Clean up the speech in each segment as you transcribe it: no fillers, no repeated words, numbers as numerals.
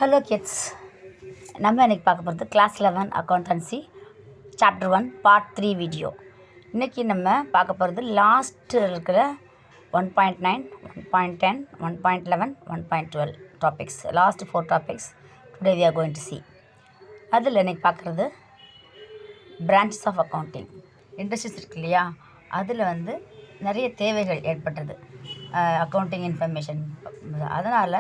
Hello kids, நம்ம இன்றைக்கி பார்க்க போகிறது class 11 accountancy chapter 1 part 3 video. இன்றைக்கி நம்ம பார்க்க போகிறது லாஸ்ட்டு இருக்கிற 1.9, 1.10, 1.11, 1.12 topics. Last 4 topics today we are going to see. அதில் இன்றைக்கி பார்க்குறது பிரான்ச்சஸ் ஆஃப் அக்கௌண்டிங். இண்டஸ்ட்ரீஸ் இருக்கு இல்லையா, அதில் நிறைய தேவைகள் ஏற்பட்டது அக்கௌண்டிங் இன்ஃபர்மேஷன். அதனால்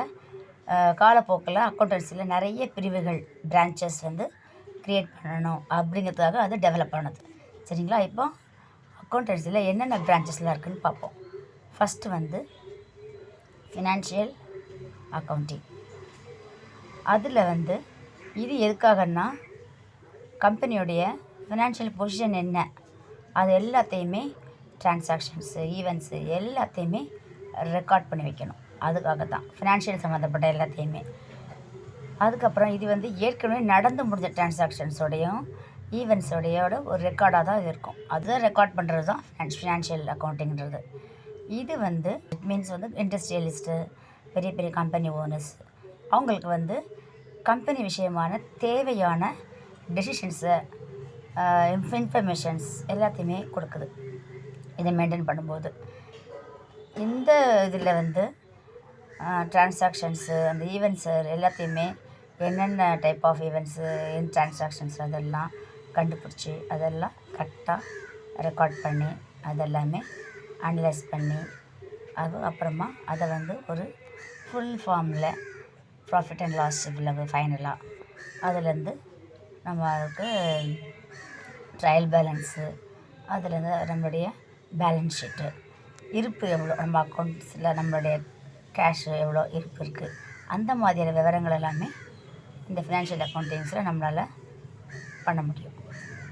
காலப்போக்கில் அக்கௌண்டன்சியில் நிறைய பிரிவுகள் பிரான்ச்சஸ் க்ரியேட் பண்ணணும் அப்படிங்கிறதுக்காக அது டெவலப் ஆனது. சரிங்களா? இப்போ அக்கௌண்டன்சியில் என்னென்ன பிரான்ச்சஸ்லாம் இருக்குதுன்னு பார்ப்போம். First financial accounting. அதில் இது எதுக்காகன்னா கம்பெனியோடைய ஃபினான்ஷியல் பொசிஷன் என்ன, அது எல்லாத்தையுமே டிரான்சாக்ஷன்ஸு, ஈவெண்ட்ஸு எல்லாத்தையுமே ரெக்கார்ட் பண்ணி வைக்கணும். அதுக்காக தான் ஃபினான்ஷியல் சம்மந்தப்பட்ட எல்லாத்தையுமே. அதுக்கப்புறம் இது ஏற்கனவே நடந்து முடிஞ்ச டிரான்சாக்ஷன்ஸோடையும் ஈவெண்ட்ஸோடையோட ஒரு ரெக்கார்டாக தான் இருக்கும். அதுதான் ரெக்கார்ட் பண்ணுறது தான் ஃபினான்ஷியல் அக்கௌண்டிங்கிறது. இது இட் மீன்ஸ் இண்டஸ்ட்ரியலிஸ்ட்டு, பெரிய பெரிய கம்பெனி ஓனர்ஸ், அவங்களுக்கு கம்பெனி விஷயமான தேவையான டெசிஷன்ஸை, இன்ஃபர்மேஷன்ஸ் எல்லாத்தையுமே கொடுக்குது இதை மெயின்டைன் பண்ணும்போது. இந்த இதில் டிரான்சாக்ஷன்ஸு, அந்த ஈவெண்ட்ஸு எல்லாத்தையுமே என்னென்ன டைப் ஆஃப் ஈவெண்ட்ஸு, டிரான்சாக்ஷன்ஸ் அதெல்லாம் கண்டுபிடிச்சி அதெல்லாம் கரெக்டாக ரெக்கார்ட் பண்ணி அதெல்லாமே அனலைஸ் பண்ணி அப்புறமா அதை ஒரு ஃபுல் ஃபார்மில் ப்ராஃபிட் அண்ட் லாஸ் இவ்வளவு ஃபைனலாக அதுலேருந்து நம்மளுக்கு ட்ரையல் பேலன்ஸு, அதுலேருந்து நம்மளுடைய பேலன்ஸ் ஷீட்டு, இருப்பு எவ்வளோ, நம்ம அக்கௌண்ட்ஸில் நம்மளுடைய கேஷு எவ்வளோ இருப்பு இருக்குது, அந்த மாதிரியான விவரங்கள் எல்லாமே இந்த ஃபினான்ஷியல் அக்கௌண்டிங்ஸில் நம்மளால் பண்ண முடியும்.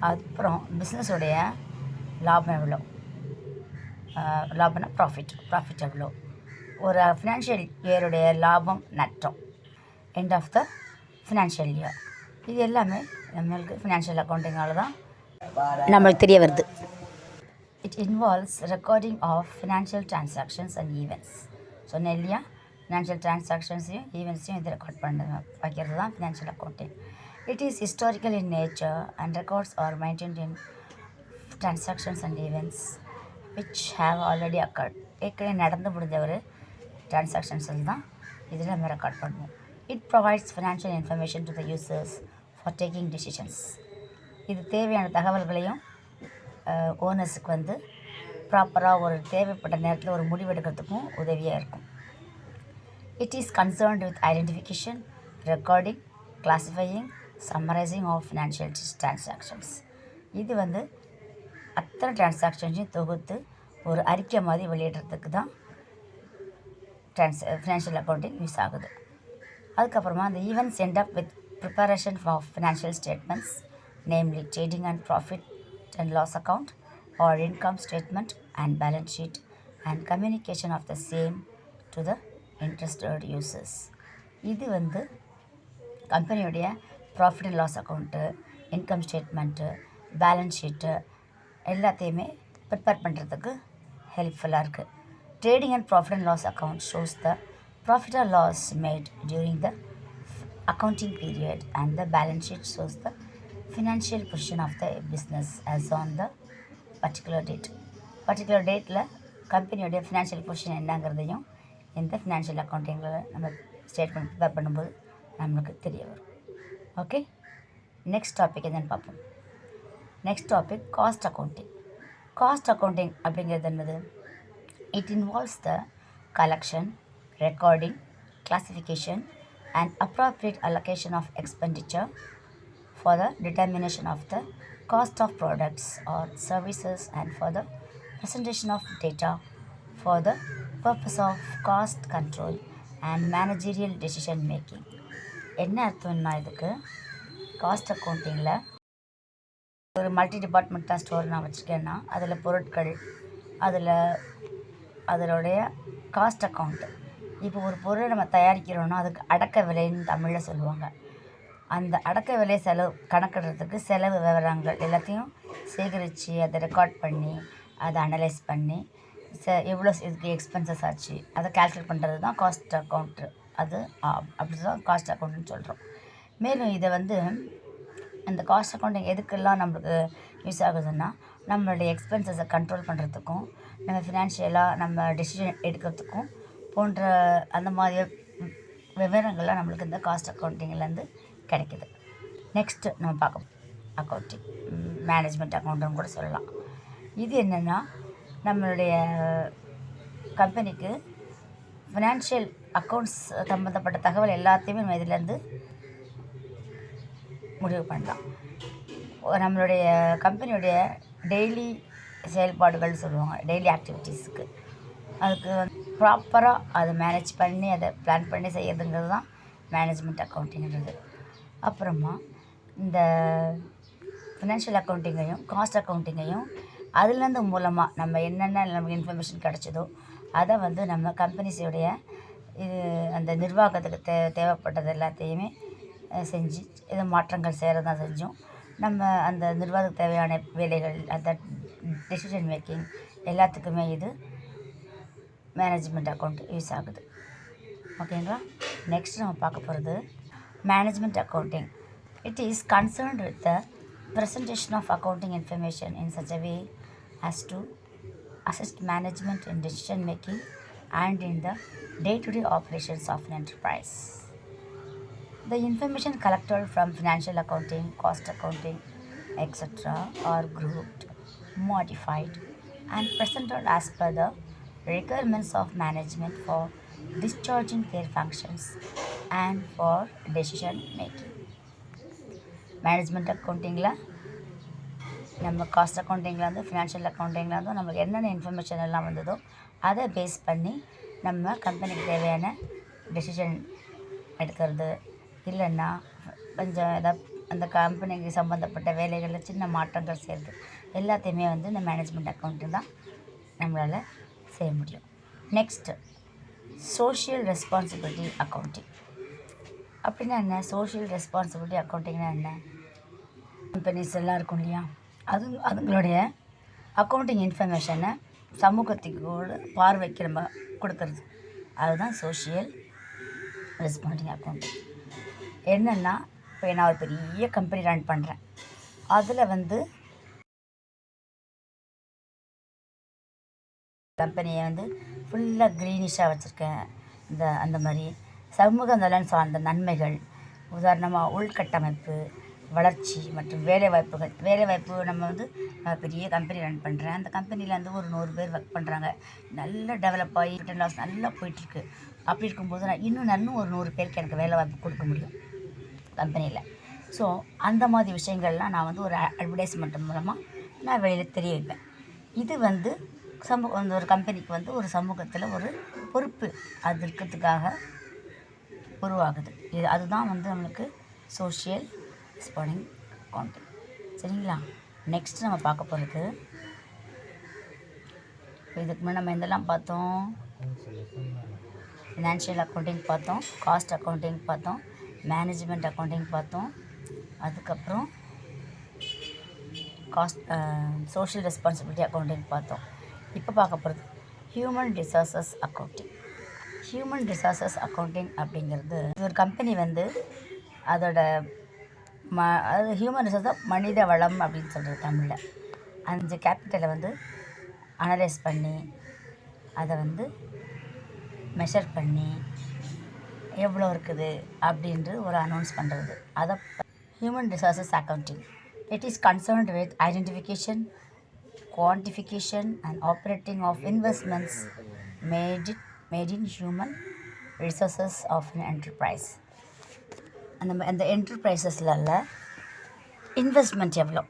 அப்புறம் பிஸ்னஸுடைய லாபம் எவ்வளோ, லாபம்னா ப்ராஃபிட் எவ்வளோ, ஒரு ஃபினான்ஷியல் இயருடைய லாபம் நட்டம், end of the financial year, இது எல்லாமே நம்மளுக்கு ஃபினான்ஷியல் அக்கௌண்டிங்கால் தான் நம்மளுக்கு தெரிய வருது. It involves recording of financial transactions and events. சொன்னேன் இல்லையா, ஃபினான்ஷியல் டிரான்சாக்ஷன்ஸையும் ஈவெண்ட்ஸையும் இது ரெக்கார்ட் வைக்கிறது தான் financial accounting. It is historical in nature and records are maintained in transactions and events which have already occurred. ஏற்கனவே நடந்து முடிஞ்ச ஒரு டிரான்சாக்ஷன்ஸில் தான் இதில் நம்ம ரெக்கார்ட் பண்ணுவோம். It provides financial information to the users for taking decisions. இது தேவையான தகவல்களையும் ஓனர்ஸுக்கு ப்ராப்பராக ஒரு தேவைப்பட்ட நேரத்தில் ஒரு முடிவெடுக்கிறதுக்கும் உதவியாக இருக்கும். It is concerned with identification, recording, classifying, summarising of financial transactions. இது அத்தனை டிரான்சாக்ஷன்ஸையும் தொகுத்து ஒரு அறிக்கை மாதிரி வெளியிடுறதுக்கு தான் ஃபினான்ஷியல் அக்கௌண்டிங் யூஸ் ஆகுது. அதுக்கப்புறமா அந்த events end up with preparation of financial statements, namely trading and profit and loss account or income statement and balance sheet and communication of the same to the interested users. இது கம்பெனியுடைய profit and loss account, income statement, balance sheet எல்லாத்தையுமே prepare பண்ணுறதுக்கு ஹெல்ப்ஃபுல்லாக இருக்குது. Trading and profit and loss account shows the profit or loss made during the accounting period and the balance sheet shows the financial position of the business as on the particular dateல கம்பெனியோடைய financial position என்னங்கிறதையும் இந்த financial அக்கௌண்டிங்கில் நம்ம statement prepare பண்ணும்போது நம்மளுக்கு தெரிய வரும். Okay, next topic என்னென்னு பார்ப்போம். Next topic cost accounting. Cost accounting அப்படிங்கிறது என்னது? It involves the collection, recording, classification and appropriate allocation of expenditure for the determination of the cost of products or services and for the presentation of data for the purpose of cost control and managerial decision making. என்ன அர்த்தம்னா, இதுக்கு cost அக்கௌண்டிங்கில் ஒரு multi டிபார்ட்மெண்ட்டாக store நான் வச்சுருக்கேன்னா அதில் பொருட்கள், அதனுடைய cost account. இப்போ ஒரு பொருளை நம்ம தயாரிக்கிறோன்னா அதுக்கு அடக்க விலைன்னு தமிழில் சொல்லுவாங்க. அந்த அடக்க விலை செலவு கணக்கிடுறதுக்கு செலவு விவரங்கள் எல்லாத்தையும் சேகரித்து அதை ரெக்கார்ட் பண்ணி அதை அனலைஸ் பண்ணி எவ்வளோ இதுக்கு எக்ஸ்பென்சஸ் ஆச்சு அதை கால்குலேட் பண்ணுறது தான் காஸ்ட் அக்கௌண்ட்டு அது அப்படி தான் காஸ்ட் அக்கௌண்ட்டுன்னு சொல்கிறோம். மேலும் இதை வந்து இந்த காஸ்ட் அக்கௌண்டிங் எதுக்கெல்லாம் நம்மளுக்கு யூஸ் ஆகுதுன்னா, நம்மளுடைய எக்ஸ்பென்சஸை கண்ட்ரோல் பண்ணுறதுக்கும், நம்ம ஃபினான்ஷியலாக நம்ம டெசிஷன் எடுக்கிறதுக்கும் போன்ற அந்த மாதிரி விவரங்கள்லாம் நம்மளுக்கு இந்த காஸ்ட் அக்கௌண்டிங்லேருந்து கிடைக்கிது. நெக்ஸ்ட்டு நம்ம பார்க்க அக்கௌண்டிங் மேனேஜ்மெண்ட் அக்கௌண்ட்டுன்னு கூட சொல்லலாம். இது என்னென்னா, நம்மளுடைய கம்பெனிக்கு ஃபினான்ஷியல் அக்கௌண்ட்ஸ் சம்மந்தப்பட்ட தகவல் எல்லாத்தையுமே நம்ம இதிலேருந்து முடிவு பண்ணலாம். நம்மளுடைய கம்பெனியுடைய டெய்லி செயல்பாடுகள் சொல்லுவாங்க, டெய்லி ஆக்டிவிட்டீஸுக்கு அதுக்கு ப்ராப்பராக அதை மேனேஜ் பண்ணி அதை பிளான் பண்ணி செய்யறதுங்கிறது தான் மேனேஜ்மெண்ட் அக்கௌண்டிங்கிறது. அப்புறமா இந்த ஃபினான்ஷியல் அக்கௌண்டிங்கையும் காஸ்ட் அக்கௌண்டிங்கையும் அதுலேருந்து மூலமாக நம்ம என்னென்ன நமக்கு இன்ஃபர்மேஷன் கிடச்சதோ அதை வந்து நம்ம கம்பெனிஸுடைய இது அந்த நிர்வாகத்துக்கு தேவைப்பட்டது எல்லாத்தையுமே செஞ்சு இதை மாற்றங்கள் செய்கிறதா செஞ்சோம். நம்ம அந்த நிர்வாகத்துக்கு தேவையான வேலைகள், அந்த டெசிஷன் மேக்கிங் எல்லாத்துக்குமே இது மேனேஜ்மெண்ட் அக்கௌண்ட் யூஸ் ஆகுது. ஓகேங்களா? நெக்ஸ்ட் நம்ம பார்க்க போகிறது management accounting. It is concerned with the presentation of accounting information in such a way as to assist management in decision making and in the day-to-day operations of an enterprise. The information collected from financial accounting, cost accounting, etc. are grouped, modified, and presented as per the requirements of management for discharging their functions and for decision making. Management அக்கௌண்டிங்கில் நம்ம cost அக்கௌண்டிங்லேருந்து financial அக்கௌண்டிங்லேருந்து நமக்கு என்னென்ன information எல்லாம் வந்ததோ அதை base பண்ணி நம்ம கம்பெனிக்கு தேவையான டெசிஷன் எடுக்கிறது, இல்லைன்னா கொஞ்சம் ஏதாவது அந்த கம்பெனிக்கு சம்மந்தப்பட்ட வேலைகளில் சின்ன மாற்றங்கள் செய்கிறது எல்லாத்தையுமே வந்து இந்த மேனேஜ்மெண்ட் அக்கௌண்ட்டு தான் நம்மளால் செய்ய முடியும். Next social responsibility accounting. அப்படின்னா என்ன? சோஷியல் ரெஸ்பான்சிபிலிட்டி அக்கௌண்டிங்னா என்ன? கம்பெனிஸ் எல்லாம் இருக்கும் இல்லையா, அதுங்களுடைய அக்கௌண்டிங் இன்ஃபர்மேஷனை சமூகத்துக்கு பார்வைக்கு நம்ம கொடுக்கறது, அதுதான் சோஷியல் ரெஸ்பான்சிபிலிட்டி அக்கௌண்டிங். என்னென்னா, இப்போ நான் ஒரு பெரிய கம்பெனி ரன் பண்ணுறேன், அதில் வந்து கம்பெனியை வந்து ஃபுல்லாக க்ரீனிஷாக வச்சுருக்கேன். அந்த மாதிரி சமூக நலன் சார்ந்த நன்மைகள், உதாரணமாக உள்கட்டமைப்பு, வளர்ச்சி மற்றும் வேலைவாய்ப்பு நம்ம வந்து பெரிய கம்பெனி ரன் பண்ணுறேன், அந்த கம்பெனியில் வந்து ஒரு 100 பேர் ஒர்க் பண்ணுறாங்க, நல்லா டெவலப் ஆகி ரிட்டன் லாஸ் நல்லா போயிட்டுருக்கு. அப்படி இருக்கும்போது நான் இன்னும் ஒரு 100 பேருக்கு எனக்கு வேலைவாய்ப்பு கொடுக்க முடியும் கம்பெனியில். ஸோ அந்த மாதிரி விஷயங்கள்லாம் நான் வந்து ஒரு அட்வர்டைஸ்மெண்ட் மூலமாக நான் வெளியில் தெரிய வைப்பேன். இது வந்து ஒரு கம்பெனிக்கு வந்து ஒரு சமூகத்தில் ஒரு பொறுப்பு அது இருக்கிறதுக்காக உருவாகுது. அதுதான் வந்து நம்மளுக்கு சோஷியல் ரெஸ்பான்சிபிலிட்டி அக்கௌண்டிங். சரிங்களா? நெக்ஸ்ட் நம்ம பார்க்க போகிறது, இதுக்கு முன்னாடி நம்ம எந்தெல்லாம் பார்த்தோம்? ஃபினான்ஷியல் அக்கௌண்டிங் பார்த்தோம், காஸ்ட் அக்கௌண்டிங் பார்த்தோம், மேனேஜ்மெண்ட் அக்கௌண்டிங் பார்த்தோம், அதுக்கப்புறம் சோஷியல் ரெஸ்பான்சிபிலிட்டி அக்கௌண்டிங் பார்த்தோம். இப்போ பார்க்க போகிறது human resources accounting. Human resources accounting அப்படிங்கிறது ஒரு கம்பெனி வந்து அதோட அது ஹியூமன் ரிசோர்ஸாக மனித வளம் அப்படின்னு சொல்கிறது தமிழில். 5 கேபிட்டலை வந்து அனலைஸ் பண்ணி அதை வந்து மெஷர் பண்ணி எவ்வளோ இருக்குது அப்படின்றது ஒரு அனௌன்ஸ் பண்ணுறது, அதை human resources accounting. It is concerned with identification, quantification and operating of investments made in human resources of an enterprise. அந்த என்டர்பிரைசஸில் இன்வெஸ்ட்மெண்ட் எவ்வளோ,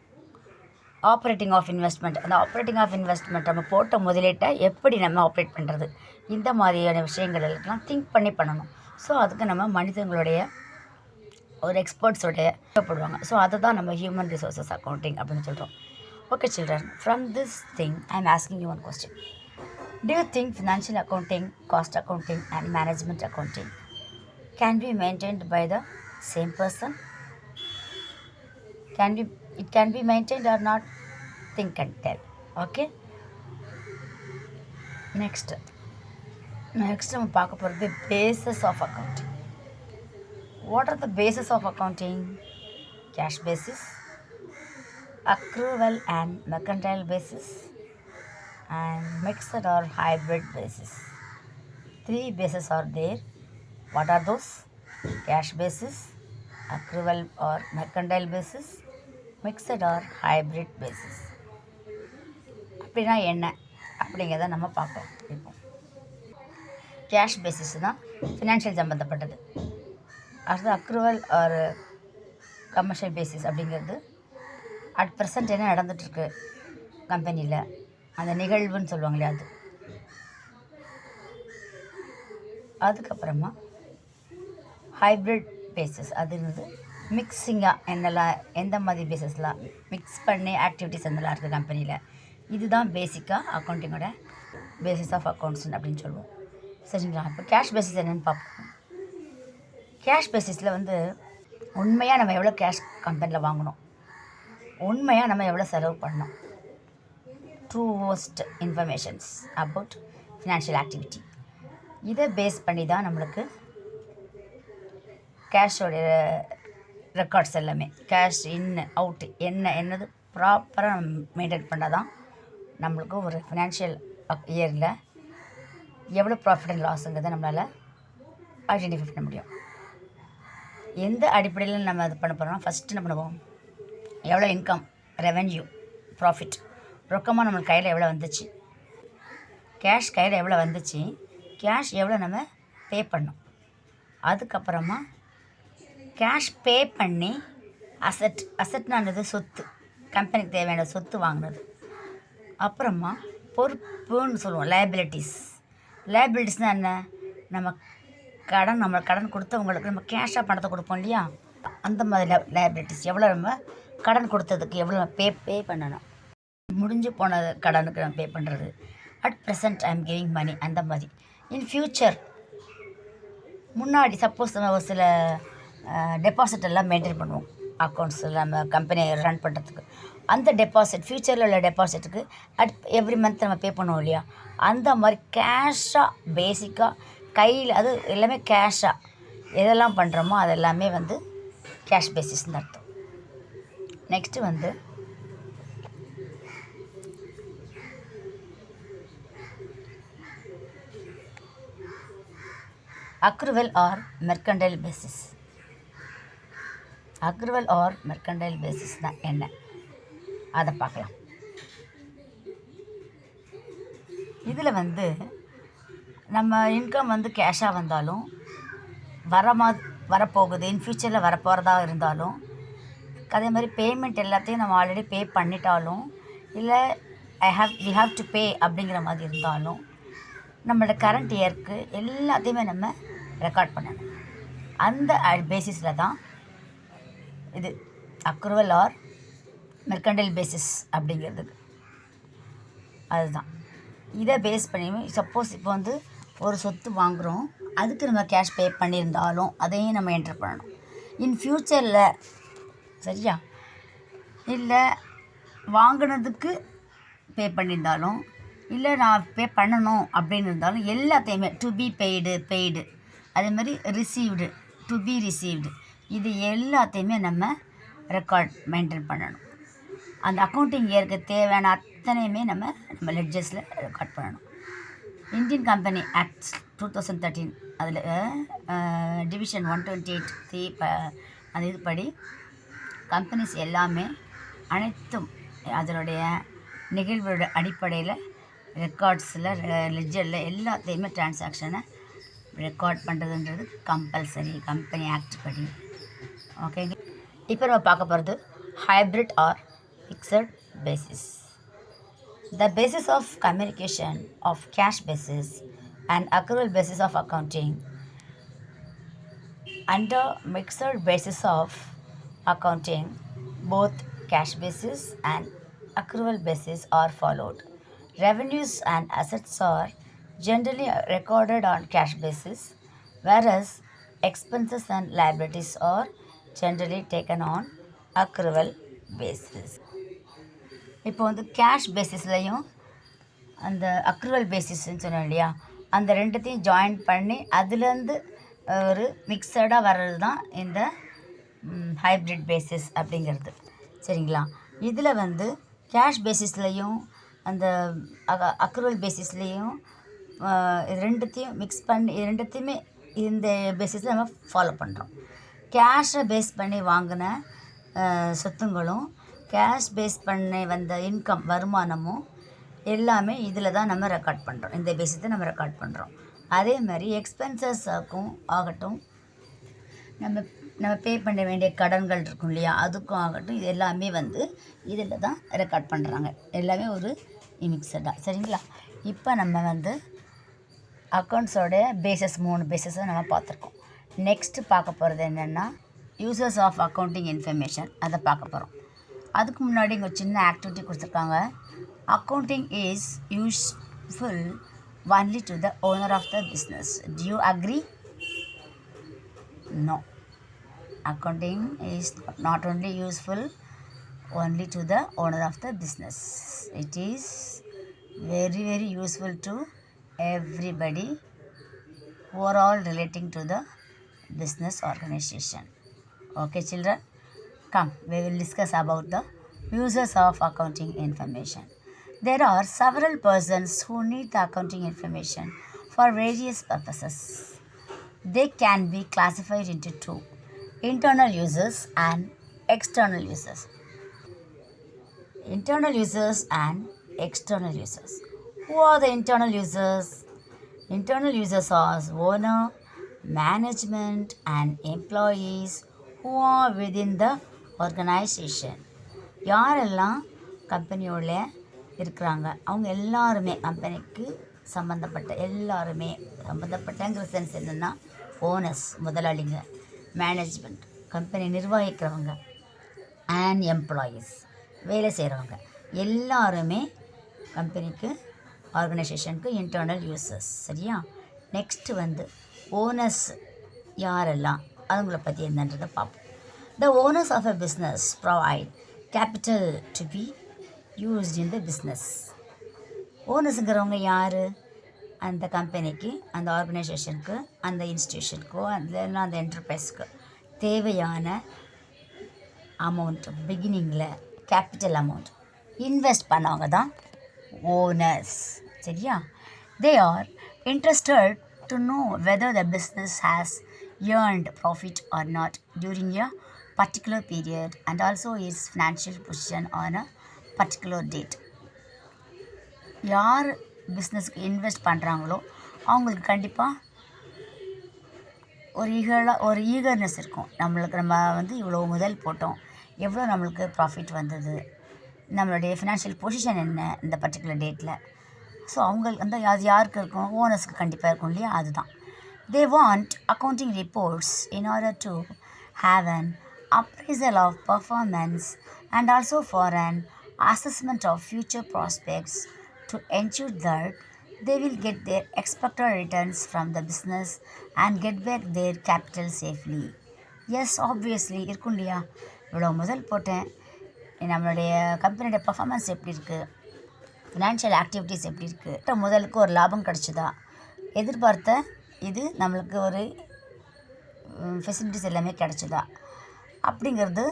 ஆப்ரேட்டிங் ஆஃப் இன்வெஸ்ட்மெண்ட், அந்த ஆப்ரேட்டிங் ஆஃப் இன்வெஸ்ட்மெண்ட் நம்ம போட்ட முதலீட்டை எப்படி நம்ம ஆப்ரேட் பண்ணுறது, இந்த மாதிரியான விஷயங்கள் எல்லாம் திங்க் பண்ணி பண்ணணும். ஸோ அதுக்கு நம்ம மனிதர்களுடைய ஒரு எக்ஸ்பர்ட்ஸோடைய தேவைப்படுவாங்க. ஸோ அதை தான் நம்ம ஹியூமன் ரிசோர்ஸஸ் அக்கௌண்டிங் அப்படின்னு சொல்கிறோம். Okay children, from this thing I am asking you one question. Do you think financial accounting, cost accounting and management accounting can be maintained by the same person? It can be maintained or not? Think and tell. Okay? Next, next நம்ம பார்க்க போகிறது bases of accounting. What are the bases of accounting? Cash basis, accrual and mercantile basis, and mixed or hybrid basis. Three bases are there. What are those? Cash basis, accrual or mercantile basis, mixed or hybrid basis. அப்படின்னா என்ன அப்படிங்கிறத நம்ம பார்க்கலாம். இப்போ cash basis தான் financial சம்மந்தப்பட்டது. அடுத்து accrual R commercial basis அப்படிங்கிறது அட் ப்ரெசண்ட் என்ன நடந்துகிட்ருக்கு கம்பெனியில், அந்த நிகழ்வுன்னு சொல்லுவாங்க இல்லையா, அது. அதுக்கப்புறமா ஹைப்ரிட் பேசிஸ், அதுங்கிறது மிக்ஸிங்காக என்னெல்லாம், எந்த மாதிரி பேசிஸ்லாம் மிக்ஸ் பண்ணி ஆக்டிவிட்டிஸ் என்னெல்லாம் இருக்குது கம்பெனியில். இதுதான் பேசிக்காக அக்கௌண்டிங்கோட பேசிஸ் ஆஃப் அக்கௌண்ட்ஸ் அப்படின்னு சொல்லுவோம். சரிங்களா? இப்போ கேஷ் பேசிஸ் என்னென்னு பார்ப்போம். கேஷ் பேசிஸில் உண்மையாக நம்ம எவ்வளோ கேஷ் கம்பெனியில் வாங்கணும், உண்மையாக நம்ம எவ்வளோ செலவு பண்ணோம், ட்ரூவஸ்ட் இன்ஃபர்மேஷன்ஸ் அபவுட் ஃபினான்ஷியல் ஆக்டிவிட்டி, இதை பேஸ் பண்ணி தான் நம்மளுக்கு கேஷோடைய ரெக்கார்ட்ஸ் எல்லாமே, கேஷ் இன் அவுட் என்னது ப்ராப்பராக நம்ம மெயின்டைன் பண்ணால் தான் நம்மளுக்கு ஒரு ஃபினான்ஷியல் இயரில் எவ்வளோ ப்ராஃபிட் அண்ட் லாஸுங்கிறத நம்மளால் ஐடென்டிஃபை பண்ண முடியும். எந்த அடிப்படையில் நம்ம இது பண்ண போகிறோம்னா, ஃபஸ்ட்டு என்ன பண்ணுவோம், எவ்வளோ இன்கம், ரெவென்யூ, ப்ராஃபிட், ரொக்கமாக நம்மளுக்கு கையில் எவ்வளோ வந்துச்சு, கேஷ் கையில் எவ்வளோ வந்துச்சு, கேஷ் எவ்வளோ நம்ம பே பண்ணோம். அதுக்கப்புறமா கேஷ் பே பண்ணி அசட்னானது சொத்து, கம்பெனிக்கு தேவையான சொத்து வாங்கினது. அப்புறமா பொறுப்புன்னு சொல்லுவோம், லைபிலிட்டிஸ்னால் என்ன, நம்ம கடன் கொடுத்தவங்களுக்கு நம்ம கேஷாக பணத்தை கொடுப்போம் இல்லையா, அந்த மாதிரி லைபிலிட்டிஸ், எவ்வளோ நம்ம கடன் கொடுத்ததுக்கு எவ்வளோ பே பண்ணணும், முடிஞ்சு போன கடனுக்கு நம்ம பே பண்ணுறது, at present I am giving money, அந்த மாதிரி. இன் ஃப்யூச்சர் முன்னாடி சப்போஸ் நம்ம ஒரு சில டெபாசிட் எல்லாம் மெயின்டைன் பண்ணுவோம் அக்கௌண்ட்ஸில், நம்ம கம்பெனியை ரன் பண்ணுறதுக்கு. அந்த டெபாசிட், ஃப்யூச்சரில் உள்ள டெபாசிட்டுக்கு எவ்ரி மந்த் நம்ம பே பண்ணுவோம் இல்லையா, அந்த மாதிரி கேஷாக பேசிக்காக கையில், அது எல்லாமே கேஷாக எதெல்லாம் பண்ணுறோமோ அது எல்லாமே கேஷ் பேசிஸ்ன்னு அர்த்தம். Next accrual or mercantile basis. accrual or mercantile basis தான் என்ன, அதை பார்க்கலாம். இதில் நம்ம இன்கம் கேஷாக வந்தாலும், வரப்போகுது, இன் ஃப்யூச்சரில் வரப்போகிறதா இருந்தாலும், அதே மாதிரி பேமெண்ட் எல்லாத்தையும் நம்ம ஆல்ரெடி பே பண்ணிட்டாலும், இல்லை வி ஹாவ் டு பே அப்படிங்கிற மாதிரி இருந்தாலும், நம்மளோட கரண்ட் இயருக்கு எல்லாத்தையுமே நம்ம ரெக்கார்ட் பண்ணணும். அந்த பேசிஸில் தான் இது அக்ரூவல் ஆர் மெர்கண்டைல் பேசிஸ் அப்படிங்கிறதுக்கு. அதுதான் இதை பேஸ் பண்ணி, சப்போஸ் இப்போ ஒரு சொத்து வாங்குகிறோம், அதுக்கு நம்ம கேஷ் பே பண்ணியிருந்தாலும் அதையும் நம்ம என்டர் பண்ணணும். இன் ஃப்யூச்சரில், சரியா, இல்லை வாங்கினதுக்கு பே பண்ணியிருந்தாலும், இல்லை நான் பே பண்ணணும் அப்படின்னு இருந்தாலும், எல்லாத்தையுமே டு பி பெய்டு, அதே மாதிரி ரிசீவ்டு, டு பி ரிசீவ்டு, இது எல்லாத்தையுமே நம்ம ரெக்கார்ட் மெயின்டைன் பண்ணணும். அந்த அக்கௌண்டிங் இயருக்கு தேவையான அத்தனையுமே நம்ம லெட்ஜஸில் ரெக்கார்ட் பண்ணணும். இந்தியன் கம்பெனி ஆக்ட் 2013 அதில் டிவிஷன் 128 அந்த இதுபடி கம்பெனிஸ் எல்லாமே அனைத்தும் அதனுடைய நிகழ்வோட அடிப்படையில் ரெக்கார்ட்ஸில், லெட்ஜரில் எல்லாத்தையுமே டிரான்சாக்ஷனை ரெக்கார்ட் பண்ணுறதுன்றது கம்பல்சரி, கம்பெனி ஆக்ட் படி. ஓகேங்க. இப்போ நம்ம பார்க்க போகிறது hybrid or fixed basis. The basis of communication of cash basis and accrual basis of accounting. Under mixed basis of accounting, both cash basis and accrual basis are followed. Revenues and assets are generally recorded on cash basis, whereas expenses and liabilities are generally taken on accrual basis. இப்போ cash பேசிஸ்லையும் அந்த accrual பேசிஸ்ன்னு சொன்னோம் இல்லையா, அந்த ரெண்டுத்தையும் join பண்ணி அதுலேருந்து ஒரு மிக்சடாக வர்றது தான் இந்த ஹைப்ரிட் பேசிஸ் அப்படிங்கிறது. சரிங்களா? இதில் வந்து கேஷ் பேசிஸ்லேயும் அந்த அக்ரூவல் பேசிஸ்லேயும் இது ரெண்டுத்தையும் மிக்ஸ் பண்ணி இது ரெண்டுத்தையுமே இந்த பேசிஸில் நம்ம ஃபாலோ பண்ணுறோம். கேஷை பேஸ் பண்ணி வாங்கின சொத்துங்களும் கேஷ் பேஸ் பண்ணி வந்த இன்கம் வருமானமும் எல்லாமே இதில் தான் நம்ம ரெக்கார்ட் பண்ணுறோம். இந்த பேசிஸை நம்ம ரெக்கார்ட் பண்ணுறோம். அதே மாதிரி எக்ஸ்பென்சஸுக்கும் ஆகட்டும், நம்ம பே பண்ண வேண்டிய கடன்கள் இருக்கும் இல்லையா, அதுக்கும் ஆகட்டும், இது எல்லாமே வந்து இதில் தான் ரெக்கார்ட் பண்ணுறாங்க. எல்லாமே ஒரு மிக்சடாக. சரிங்களா? இப்போ நம்ம வந்து அக்கௌண்ட்ஸோட பேசஸ் 3 பேசஸை நம்ம பார்த்துருக்கோம். நெக்ஸ்ட்டு பார்க்க போகிறது என்னென்னா யூசர்ஸ் ஆஃப் அக்கௌண்டிங் இன்ஃபர்மேஷன், அதை பார்க்க போகிறோம். அதுக்கு முன்னாடி இங்கே சின்ன ஆக்டிவிட்டி கொடுத்துருக்காங்க. Accounting is useful only to the owner of the business. Do you agree? No. Accounting is not only useful only to the owner of the business. It is very, very useful to everybody who are all relating to the business organization. Okay, children? Come, we will discuss about the users of accounting information. There are several persons who need the accounting information for various purposes. They can be classified into 2: internal users and external users. Internal users and external users. Who are the internal users? Internal users are owner, management and employees who are within the organization. யாரெல்லாம் கம்பெனியோட இருக்கிறாங்க அவங்க எல்லாருமே கம்பெனிக்கு சம்மந்தப்பட்டங்கிற sense என்னென்னா owners முதலாளிங்க, management company நிர்வகிக்கிறவங்க, அண்ட் எம்ப்ளாயீஸ் வேலை செய்கிறவங்க எல்லாருமே கம்பெனிக்கு ஆர்கனைசேஷனுக்கு இன்டர்னல் யூசர்ஸ். சரியா? நெக்ஸ்ட்டு வந்து ஓனர்ஸ் யாரெல்லாம் அவங்கள பற்றி என்னன்றதை பார்ப்போம். The owners of a business provide capital to be used in the business. ஓனர்ஸுங்கிறவங்க யார்? அந்த கம்பெனிக்கு, அந்த ஆர்கனைசேஷனுக்கு, அந்த இன்ஸ்டியூஷனுக்கோ இல்லைன்னா அந்த என்டர்பிரைஸ்க்கு தேவையான அமௌண்ட் பிகினிங்கில் கேபிட்டல் அமௌண்ட் இன்வெஸ்ட் பண்ணவங்க தான் ஓனர்ஸ். சரியா? They are interested to know whether the business has earned profit or not during a particular period and also its financial position on a particular date. யார் பிஸ்னஸ்க்கு invest பண்ணுறாங்களோ அவங்களுக்கு கண்டிப்பாக ஒரு eagerness இருக்கும். நம்ம வந்து இவ்வளோ முதல் போட்டோம், எவ்வளோ நம்மளுக்கு ப்ராஃபிட் வந்தது, நம்மளுடைய ஃபினான்ஷியல் பொசிஷன் என்ன இந்த பர்டிகுலர் டேட்டில். ஸோ அவங்களுக்கு வந்து அது யாருக்கு இருக்கும்? ஓனர்ஸ்க்கு கண்டிப்பாக இருக்கும் இல்லையா? அதுதான். They want accounting reports in order to have an appraisal of performance and also for an assessment of future prospects to ensure that they will get their expected returns from the business and get back their capital safely. Yes, obviously இருக்கும் இல்லையா? இவ்வளோ முதல் போட்டேன், நம்மளுடைய கம்பெனியோட performance எப்படி இருக்குது, financial activities எப்படி இருக்குது, முதலுக்கு ஒரு லாபம் கிடச்சிதா, எதிர்பார்த்த இது நம்மளுக்கு ஒரு ஃபெசிலிட்டிஸ் எல்லாமே கிடச்சிதா அப்படிங்கிறது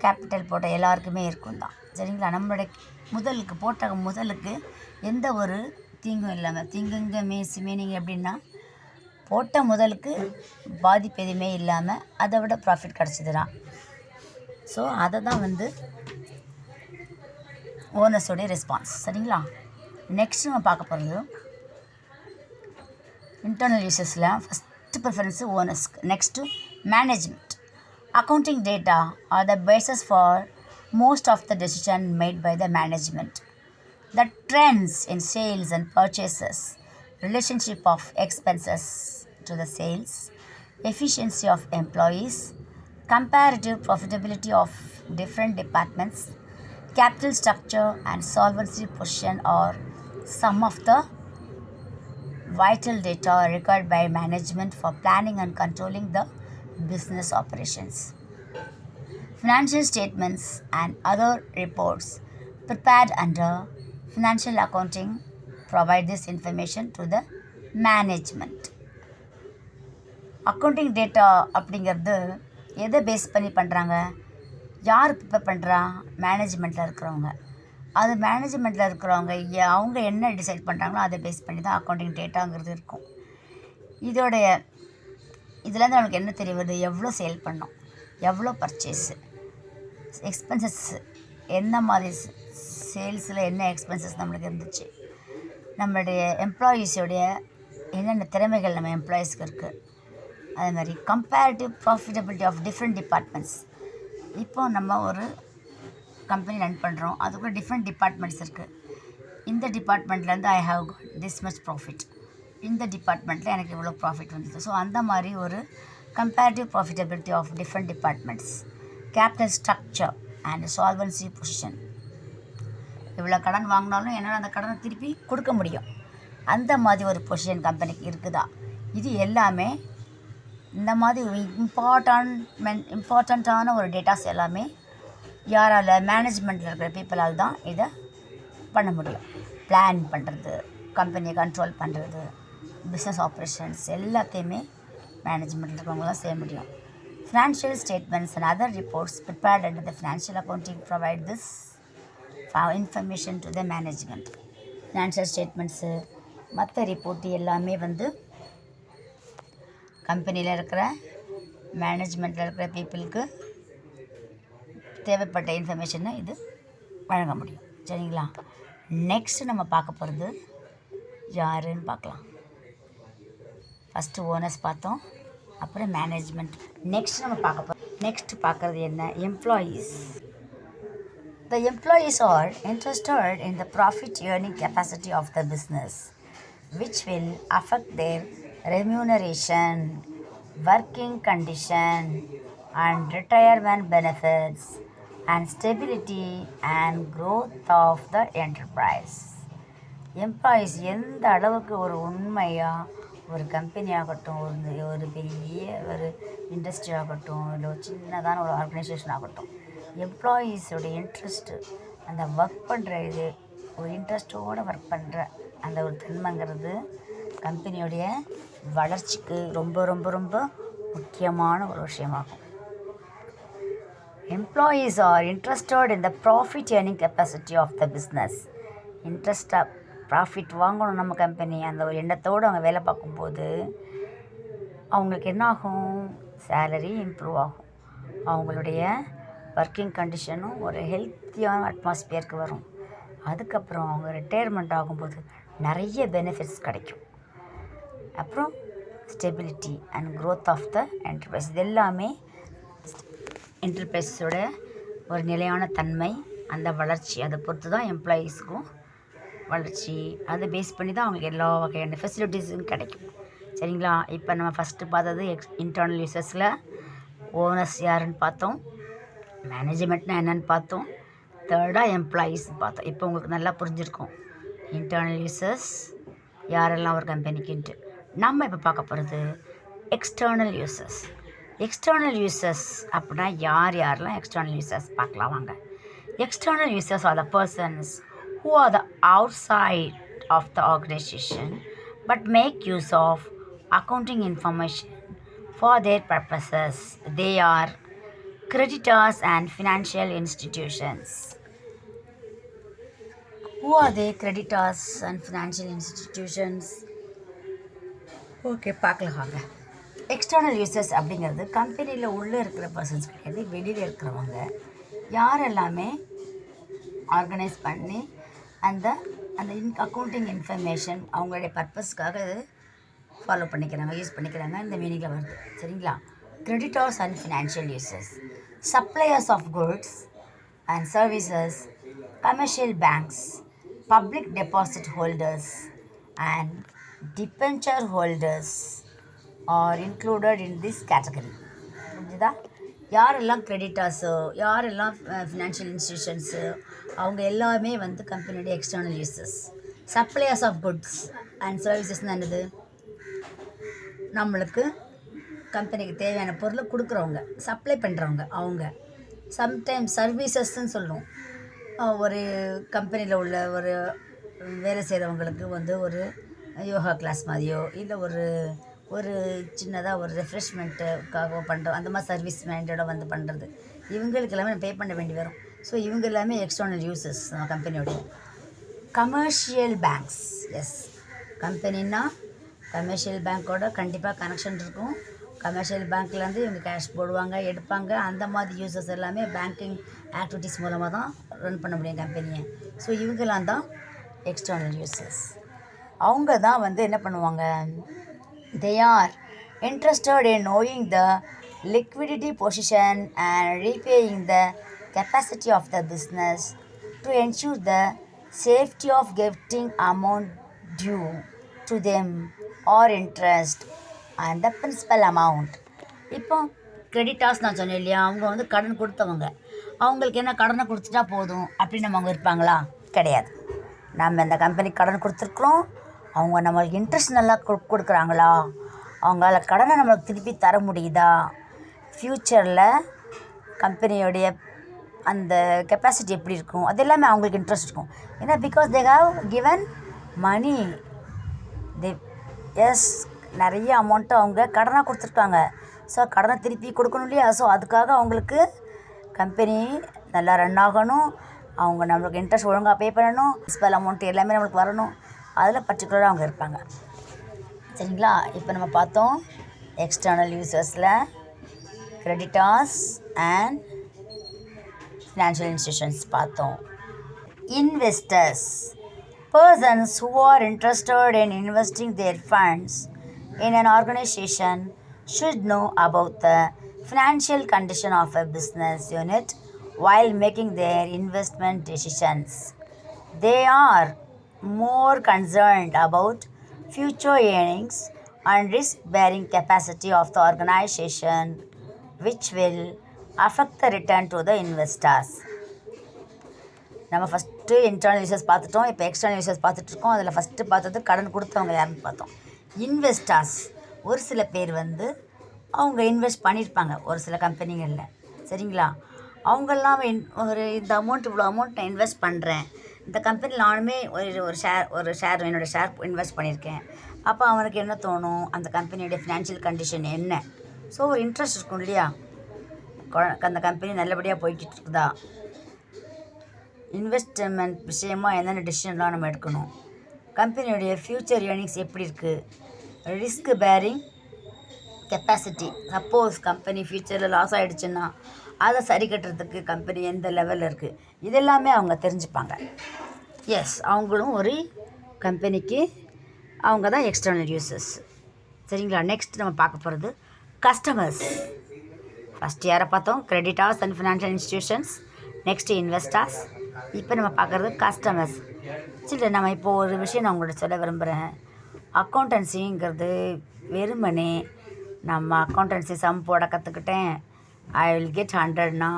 கேபிட்டல் போட்ட எல்லாருக்குமே இருக்கும் தான். சரிங்களா? நம்மளுடைய முதலுக்கு எந்த ஒரு தீங்கும் இல்லாமல், தீங்குங்க மீனிங் எப்படின்னா போட்ட முதலுக்கு பாதிப்பு எதுவுமே இல்லாமல் அதை விட ப்ராஃபிட் கிடச்சிதுதான். ஸோ அதை தான் வந்து ஓனர்ஸோடைய ரெஸ்பான்ஸ். சரிங்களா? நெக்ஸ்ட் நம்ம பார்க்க போகிறது இன்டர்னல் யூசர்ஸில் ஃபஸ்ட்டு ப்ரிஃபரன்ஸு ஓனர்ஸ்க்கு. Next management. Accounting data are the basis for most of the decision made by the management. The trends in sales and purchases, relationship of expenses to the sales, efficiency of employees, comparative profitability of different departments, capital structure and solvency position are some of the vital data required by management for planning and controlling the business operations. Financial statements and other reports prepared under financial accounting provide this information to the management. Accounting data அப்படிங்கிறது எதை base பண்ணி பண்ணுறாங்க? யார் prepare பண்ணுறா? மேனேஜ்மெண்ட்டில் இருக்கிறவங்க. அது மேனேஜ்மெண்ட்டில் இருக்கிறவங்க அவங்க என்ன டிசைட் பண்ணுறாங்களோ அதை பேஸ் பண்ணி தான் அக்கௌண்டிங் டேட்டாங்கிறது இருக்கும். இதுலேருந்து நம்மளுக்கு என்ன தெரிய வருது? எவ்வளோ சேல் பண்ணோம், எவ்வளோ பர்ச்சேஸு, எக்ஸ்பென்சஸ், என்ன மாதிரி சேல்ஸில் என்ன எக்ஸ்பென்சஸ் நம்மளுக்கு இருந்துச்சு, நம்மளுடைய எம்ப்ளாயீஸோடைய என்னென்ன திறமைகள் நம்ம எம்ப்ளாயீஸ்க்கு இருக்குது, அதே மாதிரி comparative profitability of different departments. இப்போது நம்ம ஒரு கம்பெனி ரன் பண்ணுறோம், அதுக்குள்ளே டிஃப்ரெண்ட் டிபார்ட்மெண்ட்ஸ் இருக்குது. இந்த டிபார்ட்மெண்ட்லேருந்து I have got this much profit, இந்த டிபார்ட்மெண்ட்டில் எனக்கு இவ்வளோ ப்ராஃபிட் வந்தது. ஸோ அந்த மாதிரி ஒரு comparative profitability of different departments, capital structure and solvency position. இவ்வளோ கடன் வாங்கினாலும் என்னால் அந்த கடனை திருப்பி கொடுக்க முடியும், அந்த மாதிரி ஒரு பொசிஷன் கம்பெனிக்கு இருக்குதா? இது எல்லாமே இந்த மாதிரி ஒரு இம்பார்ட்டண்ட்டான ஒரு டேட்டாஸ் எல்லாமே யாரால்? மேனேஜ்மெண்ட்டில் இருக்கிற பீப்புளால் தான் இதை பண்ண முடியும். பிளான் பண்ணுறது, கம்பெனியை கண்ட்ரோல் பண்ணுறது, பிஸ்னஸ் ஆப்ரேஷன்ஸ் எல்லாத்தையுமே மேனேஜ்மெண்ட்டில் இருக்கிறவங்க தான் செய்ய முடியும். Financial statements and other reports prepared under the financial accounting provide this information to the management. Financial statements மற்ற ரிப்போர்ட்டு எல்லாமே கம்பெனியில் இருக்கிற மேனேஜ்மெண்ட்டில் இருக்கிற பீப்புளுக்கு தேவைப்பட்ட இன்ஃபர்மேஷனை இது வழங்க முடியும். சரிங்களா? நெக்ஸ்ட்டு நம்ம பார்க்க போகிறது யாருன்னு பார்க்கலாம். ஃபஸ்ட்டு ஓனர்ஸ் பார்த்தோம், அப்புறம் மேனேஜ்மெண்ட். நெக்ஸ்ட் பார்க்குறது என்ன? Employees. The employees are interested in the profit earning capacity of the business, which will affect their remuneration, working condition, and retirement benefits, and stability and growth of the enterprise. Employees எந்த அளவுக்கு ஒரு உண்மையாக ஒரு company ஆகட்டும், ஒரு பெரிய ஒரு industry ஆகட்டும், இல்லை ஒரு சின்னதான ஒரு ஆர்கனைசேஷன் ஆகட்டும், எம்ப்ளாயீஸோடைய இன்ட்ரெஸ்ட்டு, அந்த ஒர்க் பண்ணுற இது ஒரு இன்ட்ரெஸ்ட்டோடு ஒர்க் பண்ணுற அந்த ஒரு தன்மைங்கிறது கம்பெனியோடைய வளர்ச்சிக்கு ரொம்ப ரொம்ப ரொம்ப முக்கியமான ஒரு விஷயமாகும். Employees are interested in the profit earning capacity of the business. இன்ட்ரெஸ்டாக ப்ராஃபிட் வாங்கணும் நம்ம கம்பெனி, அந்த ஒரு எண்ணத்தோடு அவங்க வேலை பார்க்கும்போது அவங்களுக்கு என்ன ஆகும்? சேலரி இம்ப்ரூவ் ஆகும், அவங்களுடைய ஒர்க்கிங் கண்டிஷனும் ஒரு ஹெல்த்தியான அட்மாஸ்பியருக்கு வரும். அதுக்கப்புறம் அவங்க ரிட்டையர்மெண்ட் ஆகும்போது நிறைய பெனிஃபிட்ஸ் கிடைக்கும். அப்புறம் stability and growth of the enterprise. இது எல்லாமே என்டர்பிரைஸோட ஒரு நிலையான தன்மை, அந்த வளர்ச்சி, அதை பொறுத்து தான் எம்ப்ளாயீஸுக்கும் வளர்ச்சி. அதை பேஸ் பண்ணி தான் அவங்களுக்கு எல்லா வகையான ஃபெசிலிட்டிஸும் கிடைக்கும். சரிங்களா? இப்போ நம்ம ஃபஸ்ட்டு பார்த்தது இன்டர்னல் யூசர்ஸில் ஓனர்ஸ் யாருன்னு பார்த்தோம், மேனேஜ்மெண்ட்னா என்னென்னு பார்த்தோம், தேர்டாக எம்ப்ளாயீஸ் பார்த்தோம். இப்போ உங்களுக்கு நல்லா புரிஞ்சிருக்கும் இன்டர்னல் யூசர்ஸ் யாரெல்லாம் ஒரு கம்பெனிக்குன்ட்டு. நம்ம இப்போ பார்க்க போகிறது எக்ஸ்டர்னல் யூசர்ஸ். எக்ஸ்டர்னல் யூசர்ஸ் அப்படின்னா யாரெல்லாம் எக்ஸ்டர்னல் யூசர்ஸ் பார்க்கலாம் வாங்க. External users are the persons who are the outside of the organization but make use of accounting information for their purposes. They are creditors and financial institutions. Who are they? Creditors and financial institutions. Okay, பார்க்கலாம் வாங்க. External users அப்படிங்கிறது கம்பெனியில் உள்ளே இருக்கிற persons கிடையாது, வெளியில் இருக்கிறவங்க. யாரெல்லாமே organise பண்ணி அந்த அக்கௌண்டிங் இன்ஃபர்மேஷன் அவங்களுடைய பர்பஸ்க்காக ஃபாலோ பண்ணிக்கிறாங்க, யூஸ் பண்ணிக்கிறாங்க, இந்த மீனிங்கில் வருது. சரிங்களா? Creditors and financial users, suppliers of goods and services, commercial banks, public deposit holders and debenture holders are included in this category. புரிஞ்சுதா? யாரெல்லாம் கிரெடிட்டர்ஸோ, யாரெல்லாம் ஃபினான்ஷியல் இன்ஸ்டிடியூஷன்ஸு, அவங்க எல்லாமே கம்பெனியோடைய external users. Suppliers of goods and சர்வீசஸ்னால் என்னது? நம்மளுக்கு கம்பெனிக்கு தேவையான பொருளை கொடுக்குறவங்க, சப்ளை பண்ணுறவங்க அவங்க. சம்டைம்ஸ் சர்வீசஸ்ன்னு சொல்லுவோம். ஒரு கம்பெனியில் உள்ள ஒரு வேலை செய்கிறவங்களுக்கு ஒரு யோகா கிளாஸ் மாதிரியோ இல்லை ஒரு ஒரு சின்னதாக ஒரு ரெஃப்ரெஷ்மெண்ட்டுக்காக பண்ணுறோம், அந்த மாதிரி சர்வீஸ் மைண்டோட வந்து பண்ணுறது. இவங்களுக்கு எல்லாமே பே பண்ண வேண்டி வரும். ஸோ இவங்க எல்லாமே எக்ஸ்டர்னல் யூசஸ் நம்ம கம்பெனியோடைய. கமர்ஷியல் பேங்க்ஸ், எஸ், கம்பெனின்னா கமர்ஷியல் பேங்க்கோட கண்டிப்பாக கனெக்ஷன் இருக்கும். கமர்ஷியல் பேங்க்லேருந்து இவங்க கேஷ் போடுவாங்க, எடுப்பாங்க. அந்த மாதிரி யூசஸ் எல்லாமே பேங்கிங் ஆக்டிவிட்டீஸ் மூலமாக தான் ரன் பண்ண முடியும் கம்பெனியை. ஸோ இவங்கெல்லாம் தான் எக்ஸ்டர்னல் யூசஸ். அவங்க தான் வந்து என்ன பண்ணுவாங்க, they are interested in knowing the liquidity position and repaying the capacity of the business to ensure the safety of getting amount due to them or interest and the principal amount. இப்போ creditors நான் சொன்னேன் இல்லையா, அவங்க வந்து கடன் கொடுத்தவங்க. அவங்களுக்கு என்ன கடனை கொடுத்துட்டா போதும் அப்படின்னு நம்ம அவங்க இருப்பாங்களா? கிடையாது. நம்ம இந்த கம்பெனிக்கு கடன் கொடுத்துருக்குறோம், அவங்க நம்மளுக்கு இன்ட்ரெஸ்ட் நல்லா கொடுக்குறாங்களா, அவங்களால கடனை நம்மளுக்கு திருப்பி தர முடியுதா, ஃப்யூச்சரில் கம்பெனியோடைய அந்த கெப்பாசிட்டி எப்படி இருக்கும், அது எல்லாமே அவங்களுக்கு இன்ட்ரெஸ்ட் இருக்கும். ஏன்னா because they have given money, they yes, நிறைய அமௌண்ட்டு அவங்க கடனாக கொடுத்துருக்காங்க. ஸோ கடனை திருப்பி கொடுக்கணும் இல்லையா? ஸோ அதுக்காக அவங்களுக்கு கம்பெனி நல்லா ரன் ஆகணும், அவங்க நம்மளுக்கு இன்ட்ரெஸ்ட் ஒழுங்காக பே பண்ணணும், பிரின்சிபல் அமௌண்ட் எல்லாமே நம்மளுக்கு வரணும், அதில் பர்டிகுலராக அவங்க இருப்பாங்க. சரிங்களா? இப்போ நம்ம பார்த்தோம் எக்ஸ்டர்னல் யூசர்ஸில் கிரெடிட்டார்ஸ் அண்ட் ஃபினான்ஷியல் இன்ஸ்டிடியூஷன்ஸ் பார்த்தோம். Investors, persons who are interested in investing their funds in an organization should know about the financial condition of a business unit while making their investment decisions. They are more concerned about future earnings and risk-bearing capacity of the organization, which will affect the return to the investors. நம்ம first internal users பார்த்துட்டோம், இப்போ external users பார்த்துட்ருக்கோம். அதில் first பார்த்தது கடன் கொடுத்தவங்க யாருன்னு பார்த்தோம். இன்வெஸ்டர்ஸ், ஒரு சில பேர் வந்து அவங்க இன்வெஸ்ட் பண்ணியிருப்பாங்க ஒரு சில கம்பெனிகளில். சரிங்களா? அவங்கெல்லாம் இந்த அமௌண்ட், இவ்வளோ அமௌண்ட் நான் இன்வெஸ்ட் பண்ணுறேன், இந்த கம்பெனியில் நானுமே ஒரு ஷேர் என்னோடய ஷேர் இன்வெஸ்ட் பண்ணியிருக்கேன். அப்போ அவனுக்கு என்ன தோணும், அந்த கம்பெனியோடைய ஃபினான்ஷியல் கண்டிஷன் என்ன, ஸோ ஒரு இன்ட்ரெஸ்ட் இருக்கும் இல்லையா, அந்த கம்பெனி நல்லபடியாக போய்கிட்டு இருக்குதா, இன்வெஸ்ட்மெண்ட் விஷயமாக என்னென்ன டிசிஷன்லாம் நம்ம எடுக்கணும், கம்பெனியோடைய ஃப்யூச்சர் ஏர்னிங்ஸ் எப்படி இருக்குது, risk bearing capacity, suppose company ஃப்யூச்சரில் லாஸ் ஆகிடுச்சுன்னா அதை சரி கட்டுறதுக்கு கம்பெனி எந்த லெவலில் இருக்குது, இதெல்லாமே அவங்க தெரிஞ்சுப்பாங்க. எஸ், அவங்களும் ஒரு கம்பெனிக்கு அவங்க தான் எக்ஸ்டர்னல் யூசர்ஸ். சரிங்களா? நெக்ஸ்ட் நம்ம பார்க்க போகிறது கஸ்டமர்ஸ். ஃபஸ்ட் யாரை பார்த்தோம், creditors and financial institutions, next investors. இப்போ நம்ம பார்க்குறது கஸ்டமர்ஸ். சரி, நம்ம இப்போது ஒரு விஷயம் நான் உங்கள்கிட்ட சொல்ல விரும்புகிறேன். அக்கௌண்டன்சிங்கிறது வெறுமனே நம்ம அக்கௌண்டன்சி சம் போட கற்றுக்கிட்டேன், ஐ வில் கெட் 100னா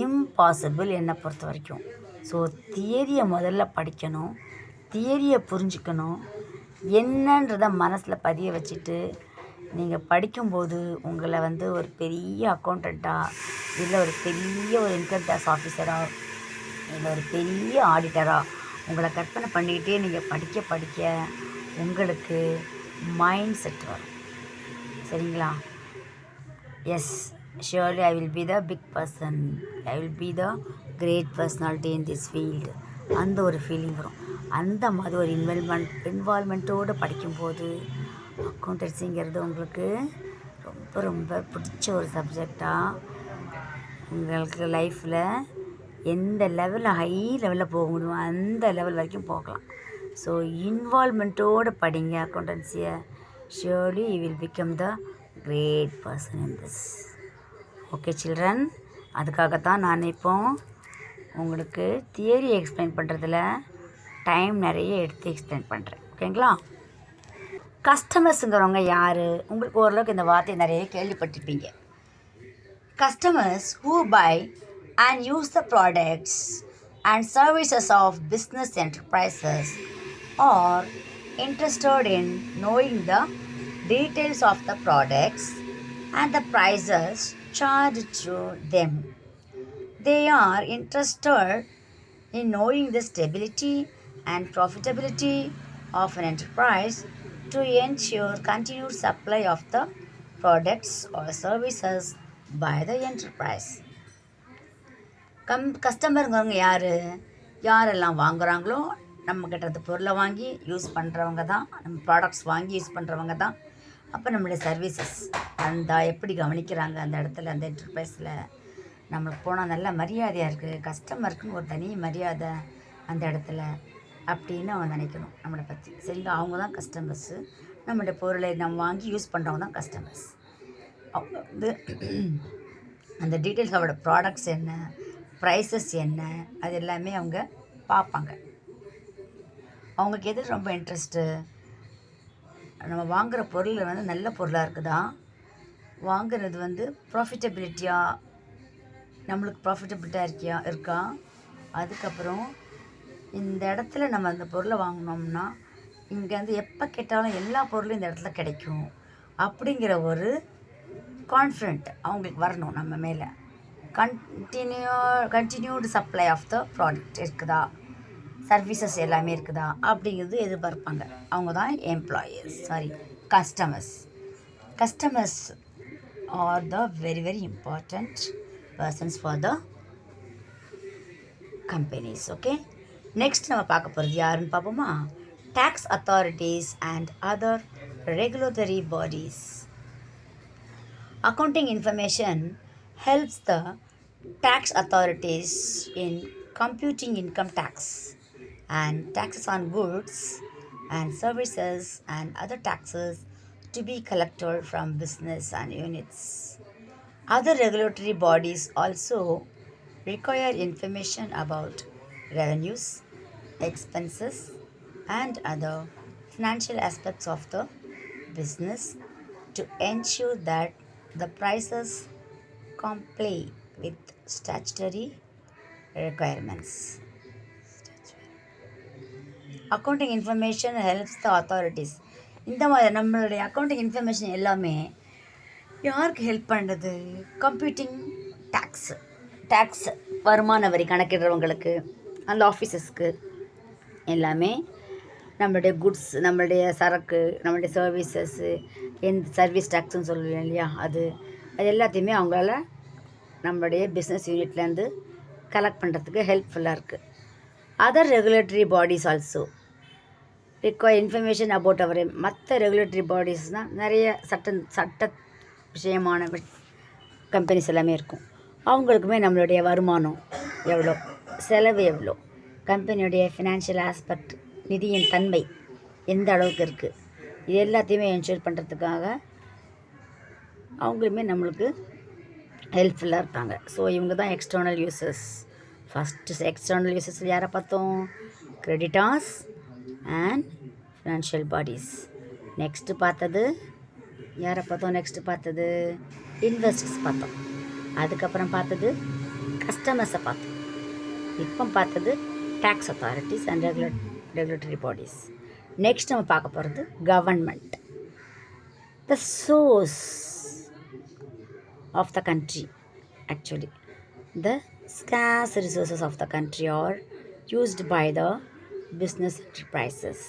இம்பாசிபிள் என்னை பொறுத்த வரைக்கும். ஸோ தியரியை முதல்ல படிக்கணும், தியரியை புரிஞ்சுக்கணும், என்னன்றதை மனசில் பதிய வச்சுட்டு நீங்கள் படிக்கும்போது உங்களை வந்து ஒரு பெரிய அக்கௌண்டண்ட்டாக, இல்லை ஒரு பெரிய ஒரு இன்கம் டேக்ஸ் ஆஃபீஸராக, இல்லை ஒரு பெரிய ஆடிட்டராக உங்களை கற்பனை பண்ணிக்கிட்டே நீங்கள் படிக்க படிக்க உங்களுக்கு மைண்ட் செட் வரும். சரிங்களா? Yes, surely I will be the big person, I will be the great personality in this field. அந்த ஒரு ஃபீலிங் வரும். அந்த மாதிரி ஒரு இன்வால்மெண்ட்டோடு படிக்கும்போது அக்கௌண்டன்சிங்கிறது உங்களுக்கு ரொம்ப ரொம்ப பிடிச்ச ஒரு சப்ஜெக்டாக உங்களுக்கு லைஃப்பில் எந்த லெவலில் ஹை லெவலில் போக முடியுமோ அந்த லெவல் வரைக்கும் போகலாம். ஸோ இன்வால்மெண்ட்டோடு படிங்க அக்கௌண்டன்சியை. Surely you will become the great person in this. Okay children, அதுக்காகத்தான் நான் இப்போ உங்களுக்கு தியரி எக்ஸ்பிளைன் பண்ணுறதுல டைம் நிறைய எடுத்து எக்ஸ்பிளைன் பண்ணுறேன். ஓகேங்களா? கஸ்டமர்ஸுங்கிறவங்க யார்? உங்களுக்கு ஓரளவுக்கு இந்த வார்த்தையை நிறைய கேள்விப்பட்டிருப்பீங்க. Customers who buy and use the products and services of business enterprises are interested in knowing the details of the products and the prices charged to them. They are interested in knowing the stability and profitability of an enterprise to ensure continued supply of the products or services by the enterprise. கஸ்டமருங்கிறவங்க யார்? யாரெல்லாம் வாங்குகிறாங்களோ நம்மக்கிட்ட அந்த பொருளை வாங்கி use பண்ணுறவங்க தான், நம்ம products வாங்கி யூஸ் பண்ணுறவங்க தான். அப்போ நம்மளுடைய சர்வீசஸ் அந்த எப்படி கவனிக்கிறாங்க அந்த இடத்துல, அந்த என்டர்பிரைஸில் நம்மளுக்கு போனால் நல்ல மரியாதையாக இருக்குது, கஸ்டமருக்குன்னு ஒரு தனி மரியாதை அந்த இடத்துல அப்படின்னு அவன் நினைக்கணும் நம்மளை பற்றி. சரிங்களா? அவங்க தான் கஸ்டமர்ஸு. நம்மளுடைய பொருளை நம்ம வாங்கி யூஸ் பண்ணுறவங்க தான் கஸ்டமர்ஸ். அவங்க வந்து அந்த டீட்டெயில்ஸ், அவரோட ப்ராடக்ட்ஸ் என்ன, ப்ரைஸஸ் என்ன, அது எல்லாமே அவங்க பார்ப்பாங்க. அவங்களுக்கு எது ரொம்ப இன்ட்ரெஸ்ட்டு, நம்ம வாங்குகிற பொருள் வந்து நல்ல பொருளாக இருக்குதா, வாங்குறது வந்து ப்ராஃபிட்டபிலிட்டியாக, நம்மளுக்கு ப்ராஃபிட்டபிலிட்டியாக இருக்கா. அதுக்கப்புறம் இந்த இடத்துல நம்ம அந்த பொருளை வாங்கினோம்னா இங்கே வந்து எப்போ கேட்டாலும் எல்லா பொருளும் இந்த இடத்துல கிடைக்கும் அப்படிங்கிற ஒரு கான்ஃபிடென்ட் அவங்களுக்கு வரணும் நம்ம மேலே. Continued supply of the product இருக்குதா, சர்வீசஸ் எல்லாமே இருக்குதா அப்படிங்கிறது எதிர்பார்ப்பாங்க. அவங்க தான் customers. Customers are the very very important persons for the companies. Okay, next நம்ம பார்க்க போகிறது யாருன்னு பார்ப்போமா? Tax authorities and other regulatory bodies. Accounting information helps the tax authorities in computing income tax and taxes on goods and services and other taxes to be collected from business and units. Other regulatory bodies also require information about revenues, expenses, and other financial aspects of the business to ensure that the prices comply with statutory requirements. Accounting information helps the authorities. இந்த மாதிரி நம்மளுடைய accounting information எல்லாமே யாருக்கு help பண்ணுறது? Computing tax வருமான வரி கணக்கிடுறவங்களுக்கு, அந்த ஆஃபீஸஸ்க்கு எல்லாமே நம்மளுடைய குட்ஸ், நம்மளுடைய சரக்கு, நம்மளுடைய சர்வீசஸ்ஸு, எந்த சர்வீஸ் டேக்ஸ்ன்னு சொல்லுவேன் இல்லையா, அது எல்லாத்தையுமே அவங்களால நம்மளுடைய பிஸ்னஸ் யூனிட்லேருந்து கலெக்ட் பண்ணுறதுக்கு ஹெல்ப்ஃபுல்லாக இருக்குது. Other regulatory bodies also require information about our. மற்ற ரெகுலேட்டரி பாடிஸ்னால் நிறைய சட்ட விஷயமான கம்பெனிஸ் எல்லாமே இருக்கும். அவங்களுக்குமே நம்மளுடைய வருமானம் எவ்வளோ, செலவு எவ்வளோ, கம்பெனியுடைய ஃபினான்ஷியல் ஆஸ்பெக்ட், நிதியின் தன்மை எந்த அளவுக்கு இருக்குது, இது எல்லாத்தையுமே என்ஷூர் பண்ணுறதுக்காக அவங்களுமே நம்மளுக்கு ஹெல்ப்ஃபுல்லாக இருப்பாங்க. ஸோ இவங்க தான் external users. First external users யாரை பார்த்தோம்? Creditors and financial bodies. Next பார்த்தது யாரை பார்த்தோம்? இன்வெஸ்டர்ஸ் பார்த்தோம். அதுக்கப்புறம் பார்த்தது கஸ்டமர்ஸை பார்த்தோம். இப்போ பார்த்தது tax authorities and regulatory bodies. Next நம்ம பார்க்க போகிறது government. The source of the country. Actually, the scarce resources of the country are used by the business enterprises.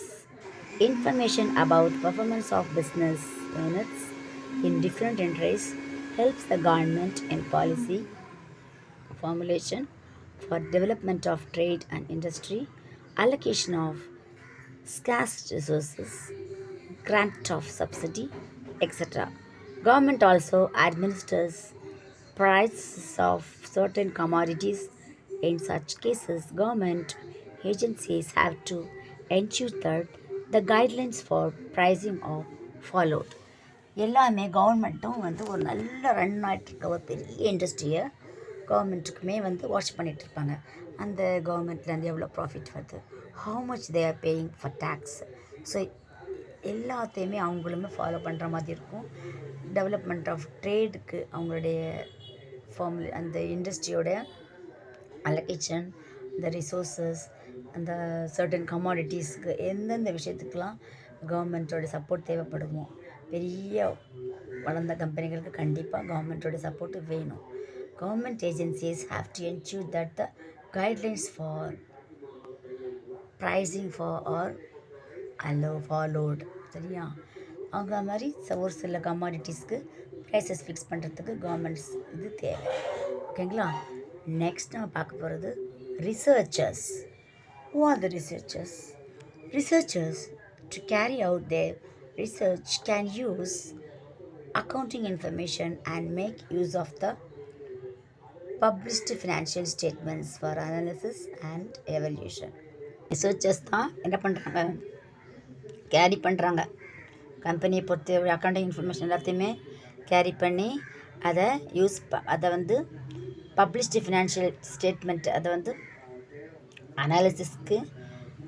Information about performance of business units in different countries helps the government in policy formulation for development of trade and industry, allocation of scarce resources, grant of subsidy, etc. Government also administers prices of certain commodities. In such cases, government agencies have to ensure that the guidelines for pricing are followed. எல்லாமே கவர்மெண்ட்டும் வந்து ஒரு நல்ல run ஆகிட்டுருக்க ஒரு பெரிய இண்டஸ்ட்ரியை கவர்மெண்ட்டுக்குமே வந்து watch பண்ணிகிட்ருப்பாங்க. அந்த கவர்மெண்ட்லேருந்து எவ்வளோ ப்ராஃபிட் வருது, how much they are paying for tax. So எல்லாத்தையுமே அவங்களுமே ஃபாலோ பண்ணுற மாதிரி இருக்கும். டெவலப்மெண்ட் ஆஃப் ட்ரேடுக்கு அவங்களுடைய அந்த இண்டஸ்ட்ரியோட அலோகேஷன், இந்த ரிசோர்ஸஸ், அந்த சர்டன் கமாடிட்டிஸ்க்கு எந்தெந்த விஷயத்துக்கெலாம் கவர்மெண்ட்டோட சப்போர்ட் தேவைப்படுமோ, பெரிய வளர்ந்த கம்பெனிகளுக்கு கண்டிப்பாக கவர்மெண்ட்டோட சப்போர்ட்டு வேணும். Government agencies have to ensure that the guidelines for pricing for are followed. சரியா? அவங்க மாதிரி ஒரு சில கமாடிட்டிஸ்க்கு ப்ரைஸஸ் ஃபிக்ஸ் பண்ணுறதுக்கு கவர்மெண்ட்ஸ் இது தேவை. ஓகேங்களா? நெக்ஸ்ட் நம்ம பார்க்க போகிறது researchers. Who are the researchers? Researchers, to carry out their research, can use accounting information and make use of the published financial statements for analysis and evaluation. Researchers தான் என்ன பண்ணுறாங்க, கேரி பண்ணுறாங்க. கம்பெனியை பொறுத்த அக்கௌண்டிங் இன்ஃபர்மேஷன் எல்லாத்தையுமே carry பண்ணி அதை வந்து பப்ளிஷ்டு ஃபினான்ஷியல் ஸ்டேட்மெண்ட் அதை வந்து அனாலிசிஸ்க்கு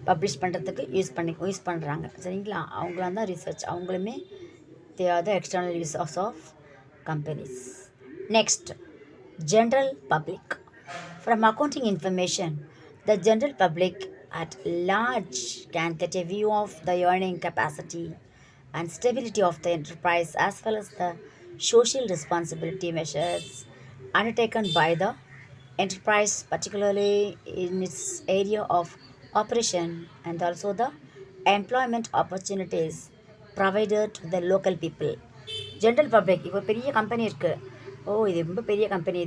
பப்ளிஷ் பண்ணுறதுக்கு யூஸ் பண்ணுறாங்க. சரிங்களா? அவங்களாம் தான் ரிசர்ச். அவங்களுமே they are the external users of companies. Next, general public. From accounting information, the general public at large can get a view of the earning capacity and stability of the enterprise, as well as the social responsibility measures undertaken by the enterprise, particularly in its area of operation, and also the employment opportunities provided to the local people. General public, இப்போ பெரிய company இருக்குது, இது ரொம்ப பெரிய company,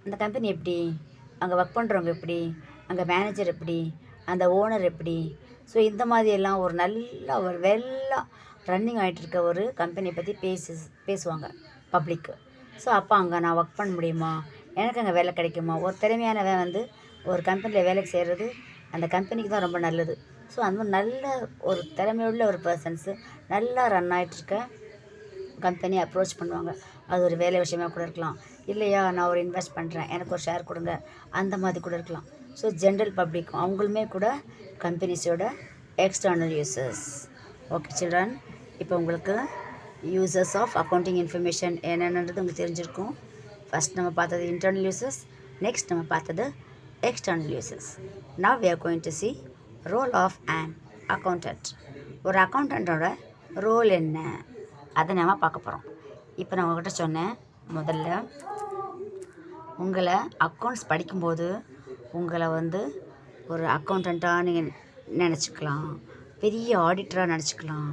அந்த company எப்படி, அங்கே work பண்ணுறவங்க எப்படி, அங்கே மேனேஜர் எப்படி, அந்த ஓனர் எப்படி, ஸோ இந்த மாதிரியெல்லாம் ஒரு வெல்லாக ரன்னிங் ஆகிட்டு இருக்க ஒரு கம்பெனியை பற்றி பேசுவாங்க பப்ளிக்கு. ஸோ அப்போ அங்கே நான் ஒர்க் பண்ண முடியுமா, எனக்கு அங்கே வேலை கிடைக்குமா, ஒரு திறமையானவன் வந்து ஒரு கம்பெனியில் வேலைக்கு செய்கிறது அந்த கம்பெனிக்கு தான் ரொம்ப நல்லது. ஸோ அந்த மாதிரி நல்ல ஒரு திறமையுள்ள ஒரு பர்சன்ஸு நல்லா ரன் ஆகிட்டுருக்க கம்பெனியை அப்ரோச் பண்ணுவாங்க. அது ஒரு வேலை விஷயமாக கூட இருக்கலாம், இல்லையா நான் ஒரு இன்வெஸ்ட் பண்ணுறேன் எனக்கு ஒரு ஷேர் கொடுங்க, அந்த மாதிரி கூட இருக்கலாம். ஸோ ஜென்ரல் பப்ளிக் அவங்களுமே கூட கம்பெனிஸோட எக்ஸ்டர்னல் யூசர்ஸ். ஓகே சில்ட்ரன், இப்போ உங்களுக்கு யூசர்ஸ் ஆஃப் அக்கௌண்டிங் இன்ஃபர்மேஷன் என்னென்னது உங்களுக்கு தெரிஞ்சிருக்கும். ஃபஸ்ட் நம்ம பார்த்தது இன்டர்னல் யூசர்ஸ், நெக்ஸ்ட் நம்ம பார்த்தது external users. Now we are going to see role of an accountant. ஒரு அக்கௌண்டண்ட்டோட ரோல் என்ன அதை நம்ம பார்க்க போகிறோம். இப்போ நான் உங்கள்கிட்ட சொன்னேன், முதல்ல உங்களை அக்கௌண்ட்ஸ் படிக்கும்போது உங்களை வந்து ஒரு அக்கௌண்டண்ட்டாக நீங்கள் நினச்சிக்கலாம், பெரிய ஆடிட்டராக நினச்சிக்கலாம்,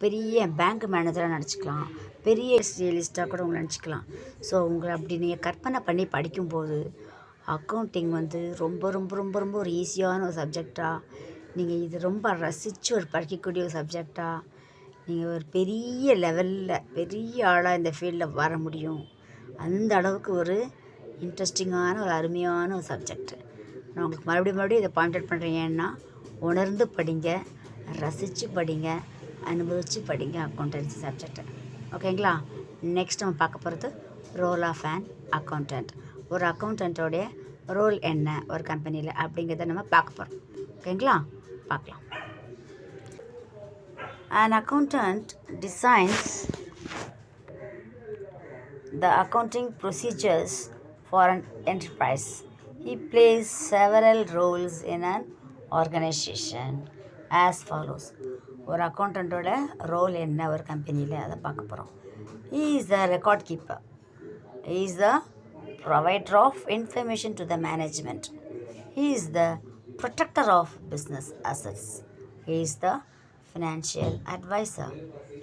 பெரிய பேங்க் மேனேஜராக நினச்சிக்கலாம், பெரிய ரியலிஸ்ட்டாக கூட உங்களை நினச்சிக்கலாம். ஸோ உங்களை அப்படி நீங்கள் கற்பனை பண்ணி படிக்கும்போது அக்கௌண்டிங் வந்து ரொம்ப ரொம்ப ரொம்ப ரொம்ப ஒரு ஈஸியான ஒரு சப்ஜெக்டாக, நீங்கள் இது ரொம்ப ரசித்து ஒரு படிக்கக்கூடிய ஒரு சப்ஜெக்டாக, நீங்கள் ஒரு பெரிய லெவலில் பெரிய ஆளாக இந்த ஃபீல்டில் வர முடியும். அந்த அளவுக்கு ஒரு இன்ட்ரெஸ்டிங்கான ஒரு அருமையான ஒரு சப்ஜெக்ட். நான் உங்களுக்கு மறுபடியும் இதை பாயிண்ட் பண்ணுறேன். ஏன்னா உணர்ந்து படிங்க, ரசித்து படிங்க, அனுபவித்து படிங்க அக்கௌண்டன்சி சப்ஜெக்டை. ஓகேங்களா? நெக்ஸ்ட் நம்ம பார்க்க போகிறது ரோல் ஆஃப் an accountant. ஒரு அக்கௌண்டண்ட்டோடைய ரோல் என்ன ஒரு கம்பெனியில் அப்படிங்கிறத நம்ம பார்க்க போகிறோம். ஓகேங்களா? பார்க்கலாம். An accountant designs the accounting procedures for an enterprise. He plays several roles in an organization as follows. ஒரு அக்கௌண்டண்ட்டோட ரோல் என்ன ஒரு கம்பெனியில் அதை பார்க்க போகிறோம். He is the record keeper. He is the provider of information to the management. He is the protector of business assets. He is the financial advisor.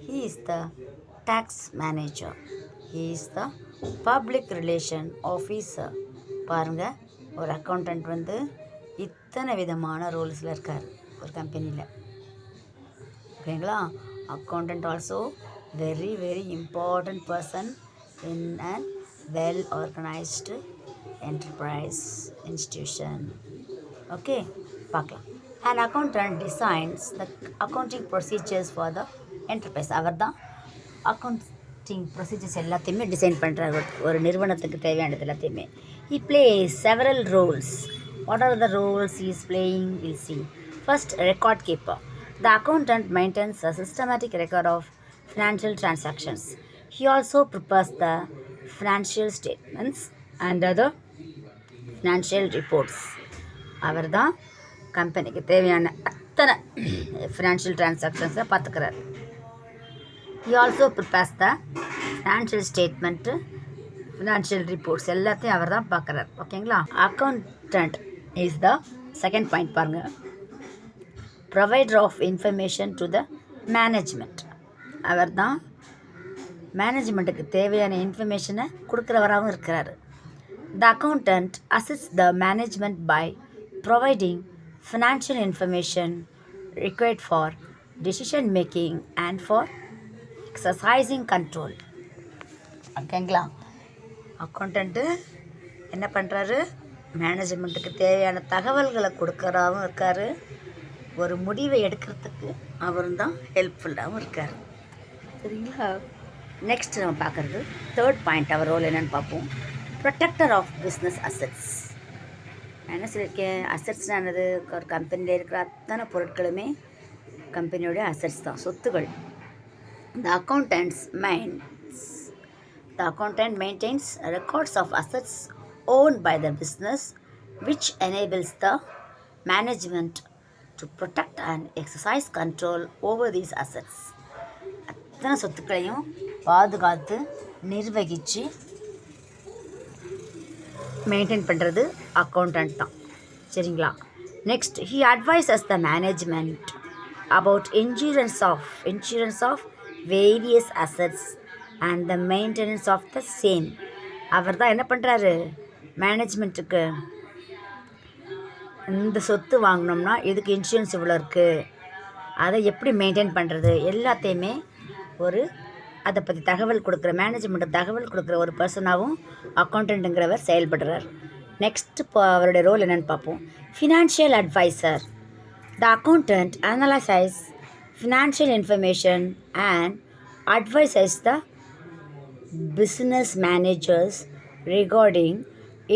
He is the tax manager. He is the public relation officer. பாருங்க, ஒரு accountant வந்து இத்தனை விதமான ரோல்ஸில் இருக்கார் ஒரு கம்பெனியில். ஓகேங்களா? Accountant also very very important person in an well organised enterprise institution. Okay, பார்க்கலாம். An accountant designs the accounting procedures for the enterprise. அவர் தான் அக்கௌண்டிங் ப்ரொசீஜர்ஸ் எல்லாத்தையுமே டிசைன் பண்ணுறாரு ஒரு நிறுவனத்துக்கு தேவையானது எல்லாத்தையுமே. He plays several roles. What are the roles he is playing? We'll see. First, record keeper. The accountant maintains a systematic record of financial transactions. He also prepares the financial statements and other financial reports. அவர் தான் கம்பெனிக்கு தேவையான அத்தனை financial டிரான்சாக்ஷன்ஸை பார்த்துக்கிறார். He also prepares the financial statement, financial reports எல்லாத்தையும் அவர் தான் பார்க்குறார். ஓகேங்களா? Accountant is the second point. பாருங்கள், provider of information to the management. அவர் தான் மேனேஜ்மெண்ட்டுக்கு தேவையான இன்ஃபர்மேஷனை கொடுக்குறவராகவும் இருக்கிறாரு. The accountant assist the management by providing financial information required for decision making and for exercising control. ஓகேங்களா? அக்கௌண்டண்ட்டு என்ன பண்ணுறாரு? மேனேஜ்மெண்ட்டுக்கு தேவையான தகவல்களை கொடுக்குறாவும் இருக்கார், ஒரு முடிவை எடுக்கிறதுக்கு அவரும் தான் ஹெல்ப்ஃபுல்லாகவும் இருக்கார். சரிங்களா? நெக்ஸ்ட் நம்ம பார்க்குறது தேர்ட் பாயிண்ட், அவர் ரோல் என்னென்னு பார்ப்போம். Protector of business assets. நான் என்ன சொல்லியிருக்கேன்? அசெட்ஸ்னால் என்னது? ஒரு கம்பெனியில் இருக்கிற அத்தனை பொருட்களுமே கம்பெனியோடைய அசெட்ஸ் தான், சொத்துகள். த accountant maintains records of assets owned by the business, which enables the management to protect and exercise control over these assets. அத்தனை சொத்துக்களையும் பாதுகாத்து நிர்வகித்து மெயின்டைன் பண்ணுறது அக்கௌண்டன்ட் தான். சரிங்களா? Next, he advises the management about insurance of various assets and the maintenance of the same. அவர் தான் என்ன பண்ணுறாரு? மேனேஜ்மெண்ட்டுக்கு இந்த சொத்து வாங்கினோம்னா இதுக்கு இன்சூரன்ஸ் இவ்வளோ இருக்குது, அதை எப்படி மெயின்டைன் பண்ணுறது, எல்லாத்தையுமே அதை பற்றி தகவல் கொடுக்குற, மேனேஜ்மெண்ட்டுக்கு தகவல் கொடுக்குற ஒரு பர்சனாகவும் அக்கௌண்டண்ட்டுங்கிறவர் செயல்படுறார். நெக்ஸ்ட் இப்போ அவருடைய ரோல் என்னென்னு பார்ப்போம். Financial advisor. The accountant analyses financial information and advises the business managers regarding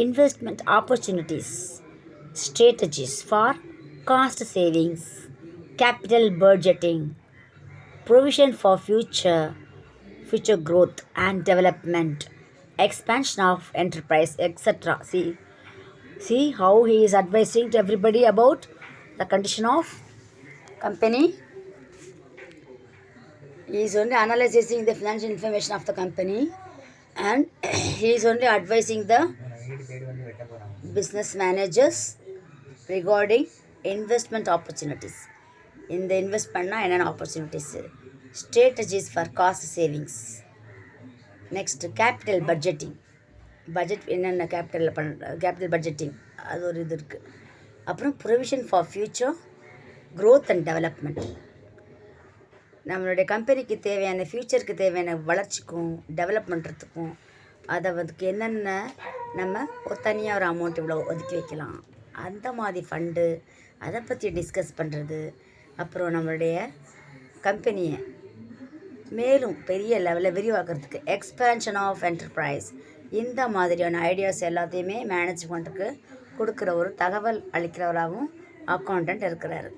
investment opportunities, strategies for cost savings, capital budgeting, provision for future growth and development, expansion of enterprise, etc. See how he is advising to everybody about the condition of company. He is only analyzing the financial information of the company, and he is only advising the business managers regarding investment opportunities. In the invest பண்ணா என்னென்ன opportunities, strategies for cost savings. Next, capital budgeting. Budget என்னென்ன capital budgeting அது ஒரு இது இருக்குது. அப்புறம் provision for future growth and development. நம்மளுடைய கம்பெனிக்கு தேவையான ஃப்யூச்சருக்கு தேவையான வளர்ச்சிக்கும் டெவலப் பண்ணுறதுக்கும் அதுக்கு என்னென்ன நம்ம ஒரு தனியாக ஒரு அமௌண்ட் இவ்வளோ ஒதுக்கி வைக்கலாம், அந்த மாதிரி ஃபண்டு, அதை பற்றி டிஸ்கஸ் பண்ணுறது. அப்புறம் நம்மளுடைய கம்பெனியை மேலும் பெரிய லெவலில் விரிவாக்கிறதுக்கு எக்ஸ்பேன்ஷன் ஆஃப் என்டர்பிரைஸ், இந்த மாதிரியான ஐடியாஸ் எல்லாத்தையுமே மேனேஜ்மெண்ட்டுக்கு கொடுக்குற ஒரு தகவல் அளிக்கிறவராகவும் அக்கௌண்டண்ட் இருக்கிறாரு.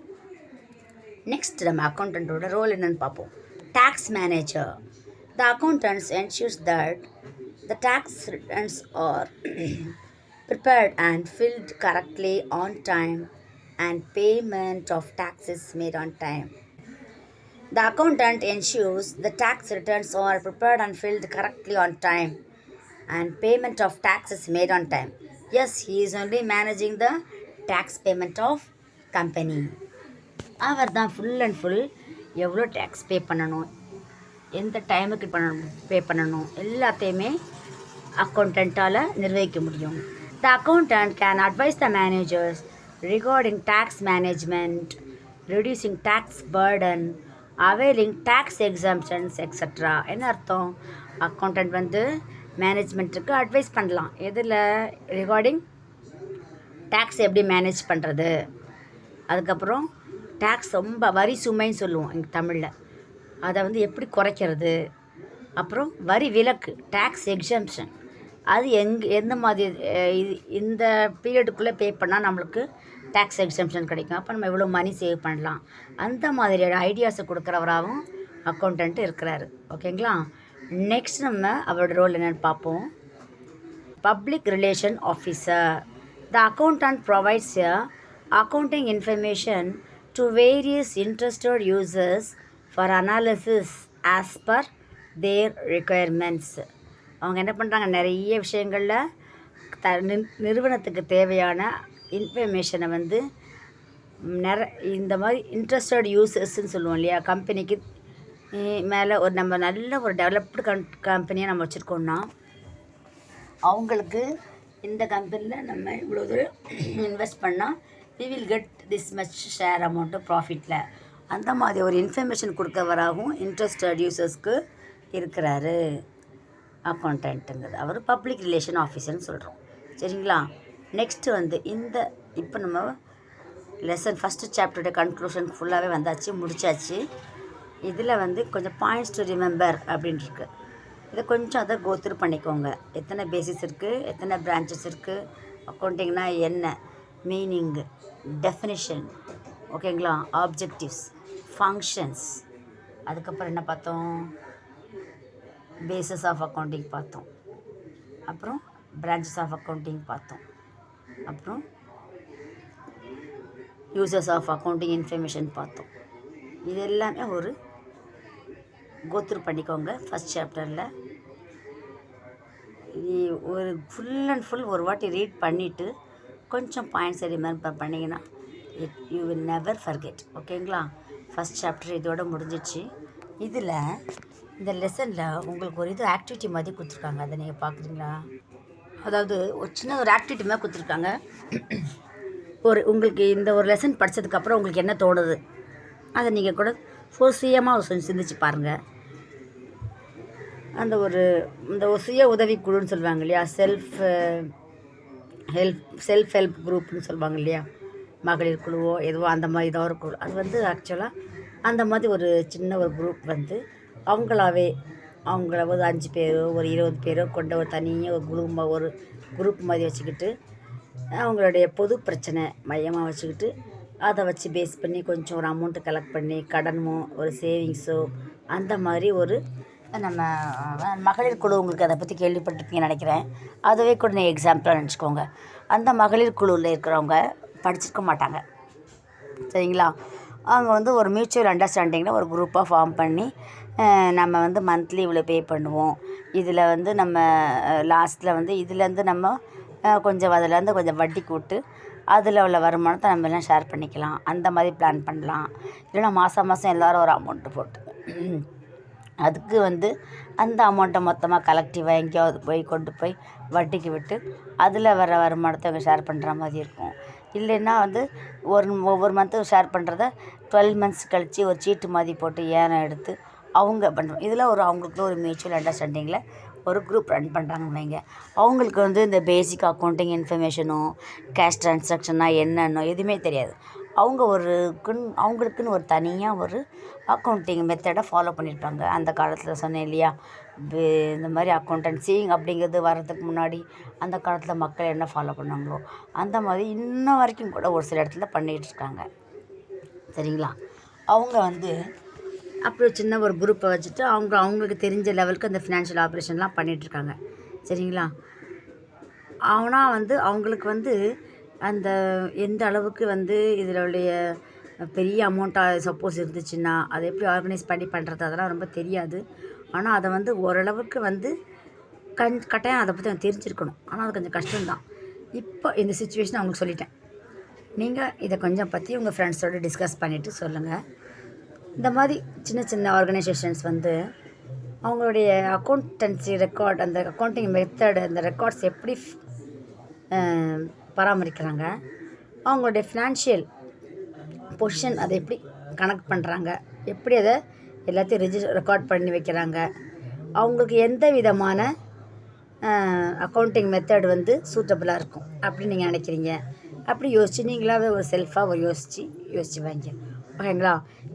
நெக்ஸ்ட் நம்ம அக்கௌண்டண்ட்டோட ரோல் என்னென்னு பார்ப்போம். Tax manager. The accountants ensures that the tax returns are prepared and filled correctly on time and payment of taxes made on time. The accountant ensures the tax returns are prepared and filled correctly on time and payment of taxes made on time. Yes, he is only managing the tax payment of company. அவர் தான் full and full எவ்வளோ tax பே பண்ணணும், எந்த டைமுக்கு பே பண்ணணும், எல்லாத்தையுமே அக்கௌண்டண்ட்டால் நிர்வகிக்க முடியும். The accountant can advise the managers regarding tax management, reducing tax burden, availing tax exemptions, etc. என்ன அர்த்தம்? அக்கௌண்டண்ட் மேனேஜ்மெண்ட்டுக்கு அட்வைஸ் பண்ணலாம். எதில்? ரிகார்டிங் டேக்ஸ் எப்படி மேனேஜ் பண்ணுறது, அதுக்கப்புறம் டேக்ஸ் ரொம்ப வரி சுமைன்னு சொல்லுவோம் எங்கள் தமிழில், அதை எப்படி குறைக்கிறது, அப்புறம் வரி விலக்கு டேக்ஸ் எக்ஸம்ஷன், அது எந்த மாதிரி இந்த பீரியடுக்குள்ளே பே பண்ணால் நம்மளுக்கு டேக்ஸ் எக்ஸம்ஷன் கிடைக்கும், அப்போ நம்ம எவ்வளோ மணி சேவ் பண்ணலாம், அந்த மாதிரியான ஐடியாஸை கொடுக்குறவராகவும் அக்கௌண்டண்ட்டு இருக்கிறாரு. ஓகேங்களா? நெக்ஸ்ட் நம்ம அவரோட ரோல் என்னென்னு பார்ப்போம். Public relation officer. The accountant provides accounting information to various interested users for analysis as per their requirements. அவங்க என்ன பண்ணுறாங்க? நிறைய விஷயங்களில் நிறுவனத்துக்கு தேவையான இன்ஃபர்மேஷனை இந்த மாதிரி இன்ட்ரெஸ்டட் யூசர்ஸ்ன்னு சொல்லுவோம் இல்லையா, கம்பெனிக்கு மேலே ஒரு நம்ம நல்ல ஒரு டெவலப்டு கம்பெனியாக நம்ம வச்சுருக்கோம்னா அவங்களுக்கு இந்த கம்பெனியில் நம்ம இவ்வளோ தூரம் இன்வெஸ்ட் பண்ணால் we will get this much share amount ப்ராஃபிட்டில், அந்த மாதிரி ஒரு இன்ஃபர்மேஷன் கொடுக்கவராகவும் இன்ட்ரெஸ்டட் யூசர்ஸ்க்கு இருக்கிறாரு அக்கௌண்டன்ட்டுங்கிறது. அவர் பப்ளிக் ரிலேஷன் ஆஃபீஸர்னு சொல்கிறோம். சரிங்களா? நெக்ஸ்ட்டு வந்து இப்போ நம்ம லெசன் ஃபஸ்ட்டு சாப்டருடைய கன்க்ளூஷன் ஃபுல்லாகவே வந்தாச்சு, முடித்தாச்சு. இதில் வந்து கொஞ்சம் பாயிண்ட்ஸ் டு ரிமெம்பர் அப்படின்ட்டுருக்கு. இதை கொஞ்சம் அதை கோத்ரூ பண்ணிக்கோங்க. எத்தனை பேசிஸ் இருக்குது, எத்தனை பிரான்ச்சஸ் இருக்குது, அக்கௌண்டிங்னா என்ன, மீனிங்கு, டெஃபினிஷன், ஓகேங்களா, ஆப்ஜெக்டிவ்ஸ், ஃபங்க்ஷன்ஸ், அதுக்கப்புறம் என்ன பார்த்தோம், பேசிஸ் ஆஃப் அக்கௌண்டிங் பார்த்தோம், அப்புறம் பிரான்ச்சஸ் ஆஃப் அக்கௌண்டிங் பார்த்தோம், அப்புறம் யூசர்ஸ் ஆஃப் அக்கௌண்டிங் இன்ஃபர்மேஷன் பார்த்தோம். இது எல்லாமே ஒரு கோத்ரூ பண்ணிக்கோங்க. ஃபஸ்ட் சாப்டரில் ஒரு ஃபுல் அண்ட் ஃபுல் ஒரு வாட்டி ரீட் பண்ணிவிட்டு கொஞ்சம் பாயிண்ட்ஸை ரிமெம்பர் பண்ணிங்கன்னா யூ வில் நெவர் ஃபர்கெட். ஓகேங்களா? ஃபஸ்ட் சாப்டர் இதோட முடிஞ்சிடுச்சு. இதில் இந்த லெசனில் உங்களுக்கு ஒரு ஆக்டிவிட்டி மாதிரி கொடுத்துருக்காங்க. அதை நீங்கள் பார்க்குறீங்களா? அதாவது ஒரு சின்ன ஒரு ஆக்டிவிட்டி மாதிரி கொடுத்துருக்காங்க. உங்களுக்கு இந்த ஒரு லெசன் படித்ததுக்கப்புறம் உங்களுக்கு என்ன தோணுது அதை நீங்கள் கூட சுயமாக சிந்திச்சு பாருங்கள். இந்த ஒரு சுய உதவி குழுன்னு சொல்லுவாங்க இல்லையா, செல்ஃப் ஹெல்ப் குரூப்னு சொல்லுவாங்க இல்லையா, மகளிர் குழுவோ எதுவோ அந்த மாதிரி ஏதோ ஒரு குழு. அது வந்து ஆக்சுவலாக அந்த மாதிரி ஒரு சின்ன ஒரு குரூப் வந்து அவங்கள ஒரு 5 பேரோ ஒரு 20 பேரோ கொண்ட ஒரு தனியாக ஒரு குரூப் மாதிரி வச்சுக்கிட்டு அவங்களுடைய பொது பிரச்சனை மையமாக வச்சுக்கிட்டு அதை வச்சு பேஸ் பண்ணி கொஞ்சம் ஒரு அமௌண்ட்டு கலெக்ட் பண்ணி கடனமோ ஒரு சேவிங்ஸோ அந்த மாதிரி ஒரு நம்ம மகளிர் குழு, உங்களுக்கு அதை பற்றி கேள்விப்பட்டிருப்பீங்கன்னு நினைக்கிறேன். அதுவே கூட நீங்கள் எக்ஸாம்பிளாக நினச்சிக்கோங்க. அந்த மகளிர் குழுவில் இருக்கிறவங்க படிச்சிருக்க மாட்டாங்க. சரிங்களா? அவங்க வந்து ஒரு மியூச்சுவல் அண்டர்ஸ்டாண்டிங்கில் ஒரு குரூப்பாக ஃபார்ம் பண்ணி நம்ம வந்து மந்த்லி இவ்வளோ பே பண்ணுவோம், இதில் வந்து நம்ம லாஸ்ட்டில் வந்து இதுலேருந்து நம்ம கொஞ்சம் அதிலேருந்து கொஞ்சம் வட்டி கூட்டு அதில் உள்ள வருமானத்தை நம்ம எல்லாம் ஷேர் பண்ணிக்கலாம், அந்த மாதிரி பிளான் பண்ணலாம். இல்லைன்னா மாதம் எல்லோரும் ஒரு அமௌண்ட்டு போட்டு அதுக்கு வந்து அந்த அமௌண்ட்டை மொத்தமாக கலெக்டிவாக எங்கேயாவது போய் கொண்டு போய் வட்டிக்கு விட்டு அதில் வர வருமானத்தை அவங்க ஷேர் பண்ணுற மாதிரி இருக்கும். இல்லைன்னா வந்து ஒவ்வொரு மந்த்தும் ஷேர் பண்ணுறத 12 மந்த்ஸ் கழித்து ஒரு சீட்டு மாதிரி போட்டு ஏனம் எடுத்து அவங்க பண்ணுறோம். இதில் அவங்களுக்குள்ள ஒரு மியூச்சுவல் அண்டர்ஸ்டாண்டிங்கில் ஒரு குரூப் ரன் பண்ணுறாங்கன்னு வைங்க. அவங்களுக்கு வந்து இந்த பேசிக் அக்கௌண்டிங் இன்ஃபர்மேஷனோ கேஷ் ட்ரான்சாக்ஷன்னா என்னன்னோ எதுவுமே தெரியாது. அவங்களுக்குன்னு ஒரு தனியாக ஒரு அக்கௌண்டிங் மெத்தடை ஃபாலோ பண்ணியிருப்பாங்க. அந்த காலத்தில் சொன்னேன் இல்லையா, இந்த மாதிரி அக்கௌண்டன்சிங் அப்படிங்கிறது வர்றதுக்கு முன்னாடி அந்த காலத்தில் மக்கள் என்ன ஃபாலோ பண்ணாங்களோ அந்த மாதிரி இன்ன வரைக்கும் கூட ஒரு சில இடத்துல பண்ணிகிட்டு இருக்காங்க. சரிங்களா? அவங்க வந்து அப்படி சின்ன ஒரு குரூப்பை வச்சுட்டு அவங்களுக்கு தெரிஞ்ச லெவலுக்கு அந்த ஃபினான்ஷியல் ஆப்ரேஷன்லாம் பண்ணிகிட்ருக்காங்க. சரிங்களா? ஆனால் வந்து அவங்களுக்கு வந்து அந்த எந்த அளவுக்கு வந்து இதனுடைய பெரிய அமௌண்ட்டாக சப்போஸ் இருந்துச்சுன்னா அதை எப்படி ஆர்கனைஸ் பண்ணி பண்ணுறது அதெல்லாம் ரொம்ப தெரியாது. ஆனால் அதை வந்து ஓரளவுக்கு வந்து கட்டாயம் அதை பற்றி தெரிஞ்சிருக்கணும். ஆனால் அது கொஞ்சம் கஷ்டம்தான். இப்போ இந்த சிச்சுவேஷன் அவங்களுக்கு சொல்லிட்டேன். நீங்கள் இதை கொஞ்சம் பற்றி உங்கள் ஃப்ரெண்ட்ஸோடு டிஸ்கஸ் பண்ணிவிட்டு சொல்லுங்கள். இந்த மாதிரி சின்ன சின்ன ஆர்கனைசேஷன்ஸ் வந்து அவங்களுடைய அக்கௌண்டன்சி ரெக்கார்ட், அந்த அக்கௌண்டிங் மெத்தட், அந்த ரெக்கார்ட்ஸ் எப்படி பராமரிக்கிறாங்க, அவங்களுடைய ஃபினான்ஷியல் பொசிஷன் அதை எப்படி கனெக்ட் பண்ணுறாங்க, எப்படி அதை எல்லாத்தையும் ரெக்கார்ட் பண்ணி வைக்கிறாங்க, அவங்களுக்கு எந்த விதமான அக்கௌண்டிங் மெத்தட் வந்து சூட்டபுளாக இருக்கும் அப்படின்னு நீங்கள் நினைக்கிறீங்க. அப்படி யோசித்து நீங்களாகவே ஒரு செல்ஃபாக ஒரு யோசித்து வாங்க. ஓகேங்களா?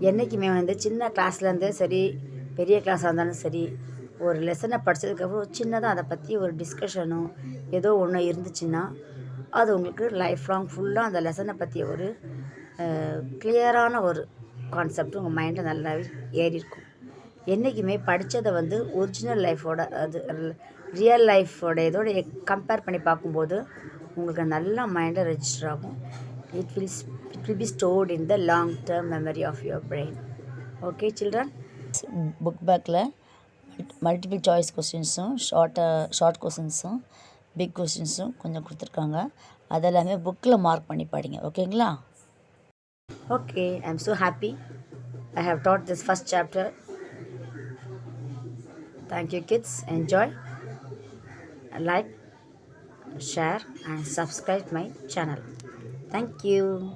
என்றைக்குமே வந்து சின்ன கிளாஸ்லேருந்து சரி பெரிய கிளாஸாக இருந்தாலும் சரி ஒரு லெசனை படித்ததுக்கப்புறம் சின்னதாக அதை பற்றி ஒரு டிஸ்கஷனோ ஏதோ ஒன்று இருந்துச்சுன்னா அது உங்களுக்கு லைஃப் லாங் ஃபுல்லாக அந்த லெசனை பற்றி ஒரு கிளியரான ஒரு கான்செப்ட் உங்கள் மைண்டில் நல்லாவே ஏறி இருக்கும். என்றைக்குமே படித்ததை வந்து ஒரிஜினல் லைஃபோட அது ரியல் லைஃபோட இதோட கம்பேர் பண்ணி பார்க்கும்போது உங்களுக்கு நல்லா மைண்டில் ரெஜிஸ்டர் ஆகும். It will be stored in the long term memory of your brain. Okay children? Book பேக்கில் மல்டிபிள் சாய்ஸ் கொஸ்டின்ஸும் ஷார்ட் கொஸ்டின்ஸும் பிக் கொஸ்டின்ஸும் கொஞ்சம் கொடுத்துருக்காங்க. அதெல்லாமே புக்கில் மார்க் பண்ணி படிங்க. ஓகேங்களா? Okay, I'm so happy. I have taught this first chapter. Thank you, kids. Enjoy, like, share, and subscribe my channel. Thank you.